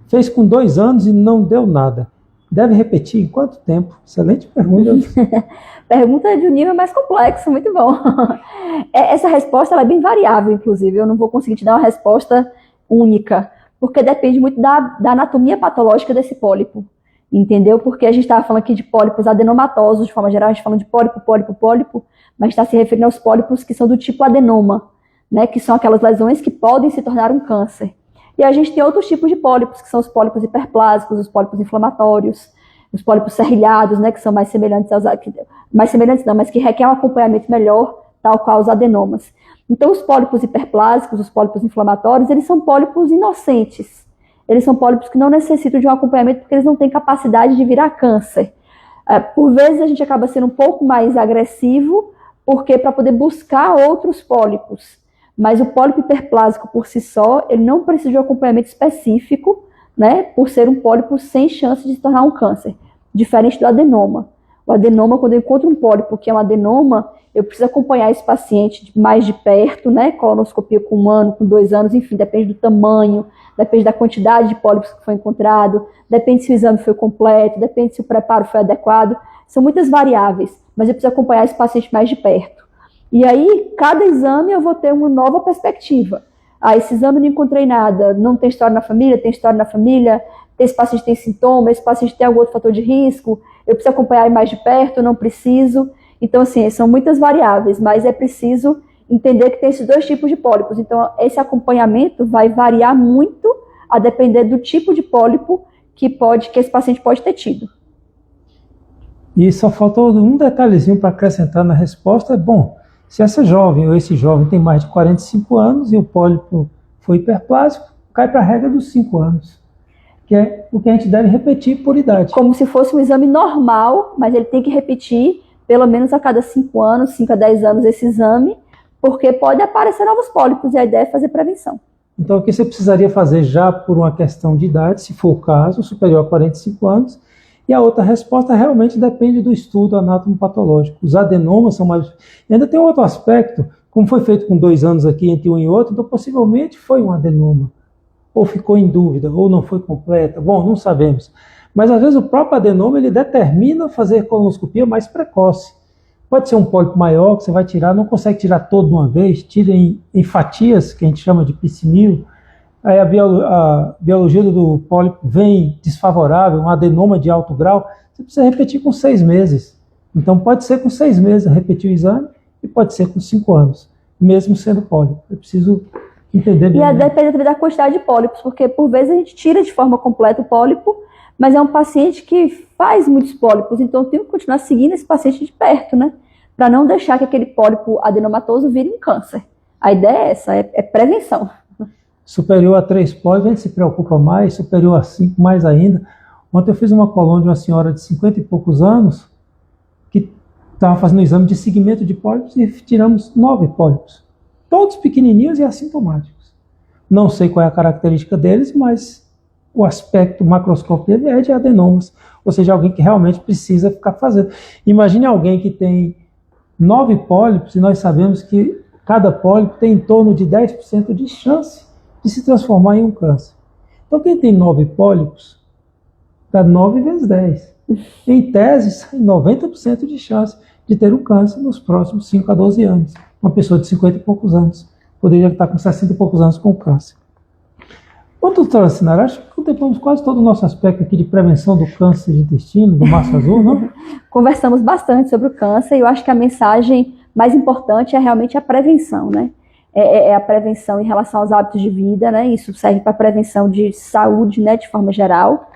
Fez com 2 anos e não deu nada. Deve repetir em quanto tempo? Excelente pergunta. Pergunta de um nível mais complexo, muito bom. Essa resposta ela é bem variável, inclusive. Eu não vou conseguir te dar uma resposta única, porque depende muito da anatomia patológica desse pólipo. Entendeu? Porque a gente estava falando aqui de pólipos adenomatosos, de forma geral, a gente falando de pólipo, mas está se referindo aos pólipos que são do tipo adenoma, né? Que são aquelas lesões que podem se tornar um câncer. E a gente tem outros tipos de pólipos, que são os pólipos hiperplásicos, os pólipos inflamatórios, os pólipos serrilhados, né, que são mais semelhantes mas que requerem um acompanhamento melhor, tal qual os adenomas. Então, os pólipos hiperplásicos, os pólipos inflamatórios, eles são pólipos inocentes. Eles são pólipos que não necessitam de um acompanhamento porque eles não têm capacidade de virar câncer. Por vezes, a gente acaba sendo um pouco mais agressivo, porque para poder buscar outros pólipos. Mas o pólipo hiperplásico por si só, ele não precisa de um acompanhamento específico, né, por ser um pólipo sem chance de se tornar um câncer, diferente do adenoma. O adenoma, quando eu encontro um pólipo que é um adenoma, eu preciso acompanhar esse paciente mais de perto, né, colonoscopia com 1 ano, com 2 anos, enfim, depende do tamanho, depende da quantidade de pólipos que foi encontrado, depende se o exame foi completo, depende se o preparo foi adequado, são muitas variáveis, mas eu preciso acompanhar esse paciente mais de perto. E aí, cada exame eu vou ter uma nova perspectiva. Ah, esse exame não encontrei nada, não tem história na família, tem história na família, esse paciente tem sintoma, esse paciente tem algum outro fator de risco, eu preciso acompanhar mais de perto, não preciso. Então, assim, são muitas variáveis, mas é preciso entender que tem esses 2 tipos de pólipos. Então, esse acompanhamento vai variar muito a depender do tipo de pólipo que esse paciente pode ter tido. E só faltou um detalhezinho para acrescentar na resposta. Bom, se essa jovem ou esse jovem tem mais de 45 anos e o pólipo foi hiperplásico, cai para a regra dos 5 anos, que é o que a gente deve repetir por idade. Como se fosse um exame normal, mas ele tem que repetir pelo menos a cada 5 anos, 5 a 10 anos esse exame, porque pode aparecer novos pólipos e a ideia é fazer prevenção. Então, o que você precisaria fazer já por uma questão de idade, se for o caso, superior a 45 anos, e a outra resposta realmente depende do estudo anatomopatológico. Os adenomas são mais... E ainda tem outro aspecto, como foi feito com 2 anos aqui entre um e outro, então possivelmente foi um adenoma, ou ficou em dúvida, ou não foi completa, bom, não sabemos. Mas às vezes o próprio adenoma ele determina fazer colonoscopia mais precoce. Pode ser um pólipo maior que você vai tirar, não consegue tirar todo de uma vez, tira em fatias, que a gente chama de picinil. Aí a biologia do pólipo vem desfavorável, um adenoma de alto grau, você precisa repetir com 6 meses. Então pode ser com 6 meses repetir o exame e pode ser com 5 anos, mesmo sendo pólipo. Eu preciso entender bem. E depende também da quantidade de pólipos, porque por vezes a gente tira de forma completa o pólipo, mas é um paciente que faz muitos pólipos, então eu tenho que continuar seguindo esse paciente de perto, né? Para não deixar que aquele pólipo adenomatoso vire um câncer. A ideia é essa, é prevenção. Superior a 3 pólipos, a gente se preocupa mais, superior a 5 mais ainda. Ontem eu fiz uma colônia de uma senhora de 50 e poucos anos, que estava fazendo um exame de segmento de pólipos e tiramos 9 pólipos. Todos pequenininhos e assintomáticos. Não sei qual é a característica deles, mas o aspecto macroscópico dele é de adenomas, ou seja, alguém que realmente precisa ficar fazendo. Imagine alguém que tem 9 pólipos e nós sabemos que cada pólipo tem em torno de 10% de chance de se transformar em um câncer. Então quem tem 9 pólipos, dá 9 vezes 10. Em tese, sai 90% de chance de ter um câncer nos próximos 5 a 12 anos. Uma pessoa de 50 e poucos anos poderia estar com 60 e poucos anos com câncer. Bom, doutora Sinara, acho que contemplamos quase todo o nosso aspecto aqui de prevenção do câncer de intestino, do massa azul, não? Conversamos bastante sobre o câncer e eu acho que a mensagem mais importante é realmente a prevenção, né? É a prevenção em relação aos hábitos de vida, né? Isso serve para prevenção de saúde, né, de forma geral.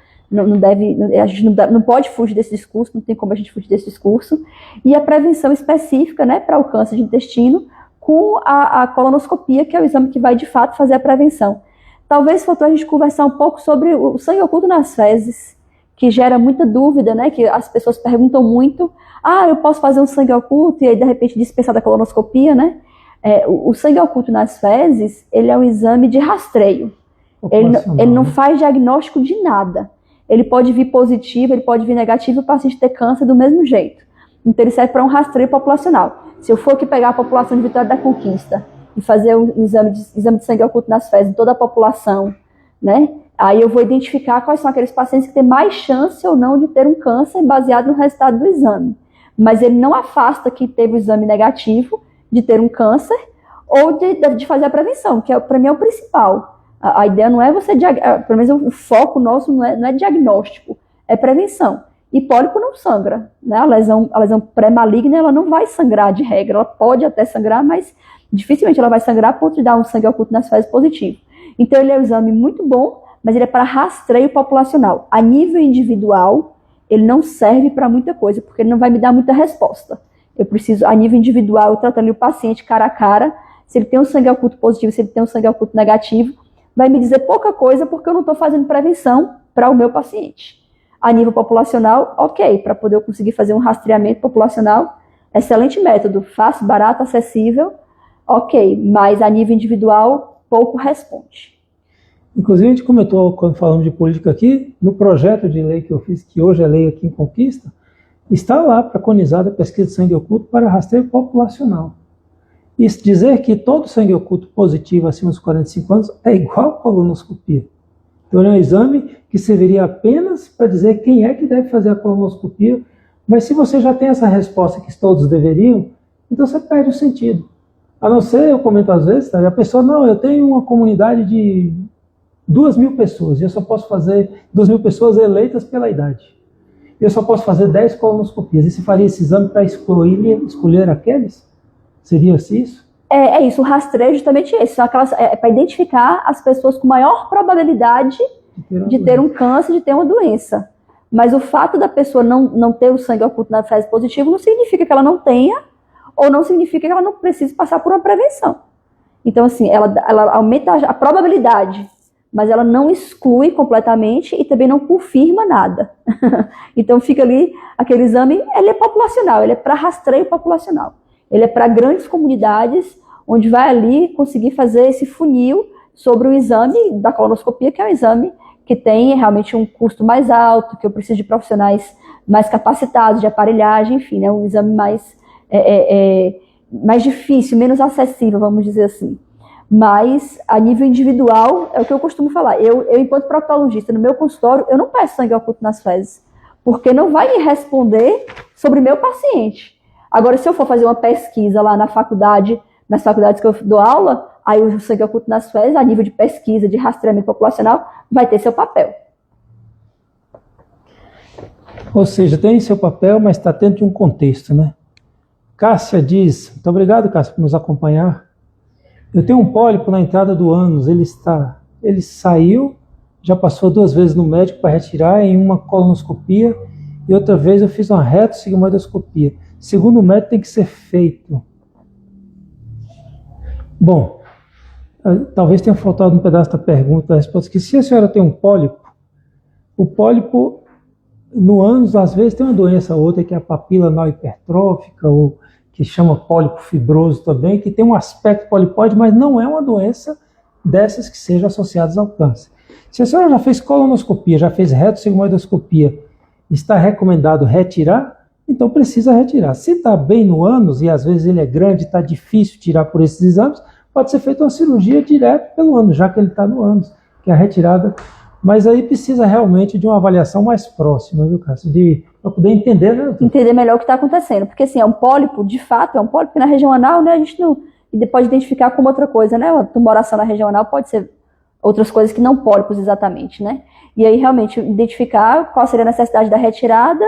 A gente não pode fugir desse discurso, não tem como a gente fugir desse discurso. E a prevenção específica, né, para o câncer de intestino com a colonoscopia, que é o exame que vai de fato fazer a prevenção. Talvez faltou a gente conversar um pouco sobre o sangue oculto nas fezes, que gera muita dúvida, né? Que as pessoas perguntam muito, eu posso fazer um sangue oculto e aí de repente dispensar da colonoscopia, né? O sangue oculto nas fezes, ele é um exame de rastreio. Ele não faz diagnóstico de nada. Ele pode vir positivo, ele pode vir negativo e o paciente ter câncer do mesmo jeito. Então ele serve para um rastreio populacional. Se eu for aqui pegar a população de Vitória da Conquista e fazer um exame de sangue oculto nas fezes em toda a população, né? Aí eu vou identificar quais são aqueles pacientes que têm mais chance ou não de ter um câncer baseado no resultado do exame. Mas ele não afasta quem teve o exame negativo de ter um câncer ou de fazer a prevenção, que para mim é o principal. A ideia não é pelo menos o foco nosso não é diagnóstico, é prevenção. E pólipo não sangra, né? A lesão pré-maligna ela não vai sangrar de regra, ela pode até sangrar, mas dificilmente ela vai sangrar a ponto de dar um sangue oculto nas fezes positivo. Então ele é um exame muito bom, mas ele é para rastreio populacional. A nível individual, ele não serve para muita coisa, porque ele não vai me dar muita resposta. Eu preciso, a nível individual, eu trato ali o paciente cara a cara, se ele tem um sangue oculto positivo, se ele tem um sangue oculto negativo, vai me dizer pouca coisa, porque eu não estou fazendo prevenção para o meu paciente. A nível populacional, ok, para poder eu conseguir fazer um rastreamento populacional, excelente método, fácil, barato, acessível, ok, mas a nível individual, pouco responde. Inclusive, a gente comentou, quando falamos de política aqui, no projeto de lei que eu fiz, que hoje é lei aqui em Conquista, está lá preconizada a pesquisa de sangue oculto para rastreio populacional. E dizer que todo sangue oculto positivo acima dos 45 anos é igual a colonoscopia. Então, é um exame que serviria apenas para dizer quem é que deve fazer a colonoscopia, mas se você já tem essa resposta que todos deveriam, então você perde o sentido. A não ser, eu comento às vezes, a pessoa, não, eu tenho uma comunidade de 2.000 pessoas, e eu só posso fazer 2.000 pessoas eleitas pela idade. Eu só posso fazer 10 colonoscopias. E se faria esse exame para escolher aqueles? Seria isso? É isso, o rastreio é justamente isso. São aquelas, para identificar as pessoas com maior probabilidade de ter um câncer, de ter uma doença. Mas o fato da pessoa não ter o sangue oculto na fase positiva não significa que ela não tenha, ou não significa que ela não precise passar por uma prevenção. Então, assim, ela aumenta a probabilidade, mas ela não exclui completamente e também não confirma nada. Então fica ali, aquele exame, ele é populacional, ele é para rastreio populacional. Ele é para grandes comunidades, onde vai ali conseguir fazer esse funil sobre o exame da colonoscopia, que é um exame que tem realmente um custo mais alto, que eu preciso de profissionais mais capacitados, de aparelhagem, enfim, né, um exame mais difícil, menos acessível, vamos dizer assim. Mas, a nível individual, é o que eu costumo falar. Eu enquanto proctologista, no meu consultório, eu não peço sangue oculto nas fezes, porque não vai me responder sobre meu paciente. Agora, se eu for fazer uma pesquisa lá na faculdade, nas faculdades que eu dou aula, aí o sangue oculto nas fezes, a nível de pesquisa, de rastreamento populacional, vai ter seu papel. Ou seja, tem seu papel, mas está dentro de um contexto, né? Cássia diz, muito obrigado, Cássia, por nos acompanhar. Eu tenho um pólipo na entrada do ânus, ele saiu, já passou 2 vezes no médico para retirar, em uma colonoscopia, e outra vez eu fiz uma retossigmoidoscopia. Segundo o médico, tem que ser feito. Bom, talvez tenha faltado um pedaço da pergunta, da resposta, que se a senhora tem um pólipo, o pólipo no ânus, às vezes, tem uma doença ou outra, que é a papila anal hipertrófica, ou que chama pólipo fibroso também, que tem um aspecto polipóide, mas não é uma doença dessas que sejam associadas ao câncer. Se a senhora já fez colonoscopia, já fez retossigmoidoscopia, está recomendado retirar, então precisa retirar. Se está bem no ânus, e às vezes ele é grande, está difícil tirar por esses exames, pode ser feita uma cirurgia direto pelo ânus, já que ele está no ânus, que é a retirada. Mas aí precisa realmente de uma avaliação mais próxima, viu, Cássia? Para poder entender, né? Entender melhor o que está acontecendo. Porque, assim, é um pólipo, de fato, é um pólipo na região anal, né? A gente não pode identificar como outra coisa, né? Uma tumoração na região anal pode ser outras coisas que não pólipos exatamente, né? E aí, realmente, identificar qual seria a necessidade da retirada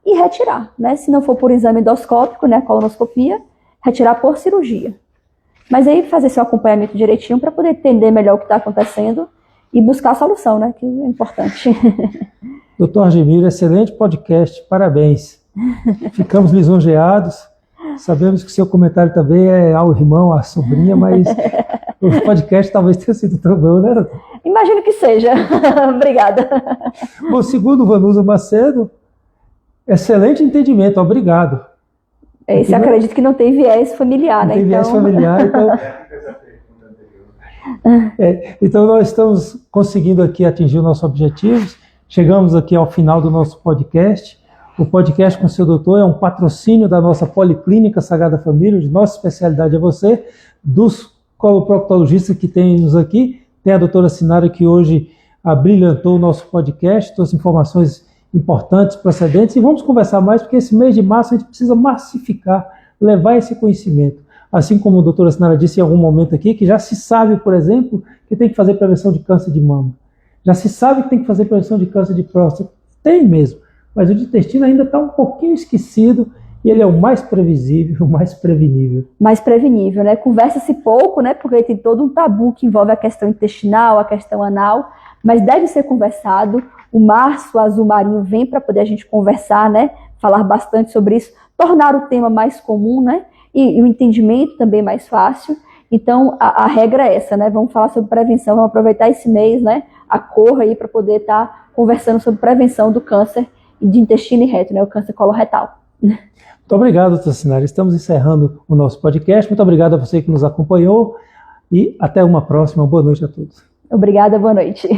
e retirar, né? Se não for por exame endoscópico, né? Colonoscopia, retirar por cirurgia. Mas aí fazer seu acompanhamento direitinho para poder entender melhor o que está acontecendo e buscar a solução, né? Que é importante. Doutor Argemiro, excelente podcast, parabéns. Ficamos lisonjeados. Sabemos que o seu comentário também é ao irmão, à sobrinha, mas o podcast talvez tenha sido tão bom, né? Imagino que seja. Obrigada. Bom, segundo Vanusa Macedo, excelente entendimento, obrigado. Esse acredito que não tem viés familiar, né? Não tem viés familiar, então... Então nós estamos conseguindo aqui atingir os nossos objetivos. Chegamos aqui ao final do nosso podcast. O podcast com o seu doutor é um patrocínio da nossa Policlínica Sagrada Família, de nossa especialidade é você, dos coloproctologistas que temos aqui. Tem a doutora Sinara que hoje abrilhantou o nosso podcast, trouxe informações importantes, procedentes, e vamos conversar mais, porque esse mês de março a gente precisa massificar, levar esse conhecimento. Assim como a doutora Sinara disse em algum momento aqui, que já se sabe, por exemplo, que tem que fazer prevenção de câncer de mama. Já se sabe que tem que fazer prevenção de câncer de próstata. Tem mesmo, mas o de intestino ainda está um pouquinho esquecido e ele é o mais previsível, o mais prevenível. Mais prevenível, né? Conversa-se pouco, né? Porque tem todo um tabu que envolve a questão intestinal, a questão anal, mas deve ser conversado. O Março Azul Marinho vem para poder a gente conversar, né? Falar bastante sobre isso, tornar o tema mais comum, né? E o entendimento também mais fácil. Então, a regra é essa, né? Vamos falar sobre prevenção, vamos aproveitar esse mês, né? A cor aí para poder estar conversando sobre prevenção do câncer de intestino e reto, né? O câncer coloretal. Muito obrigado, doutora Sinara. Estamos encerrando o nosso podcast. Muito obrigado a você que nos acompanhou e até uma próxima. Boa noite a todos. Obrigada, boa noite.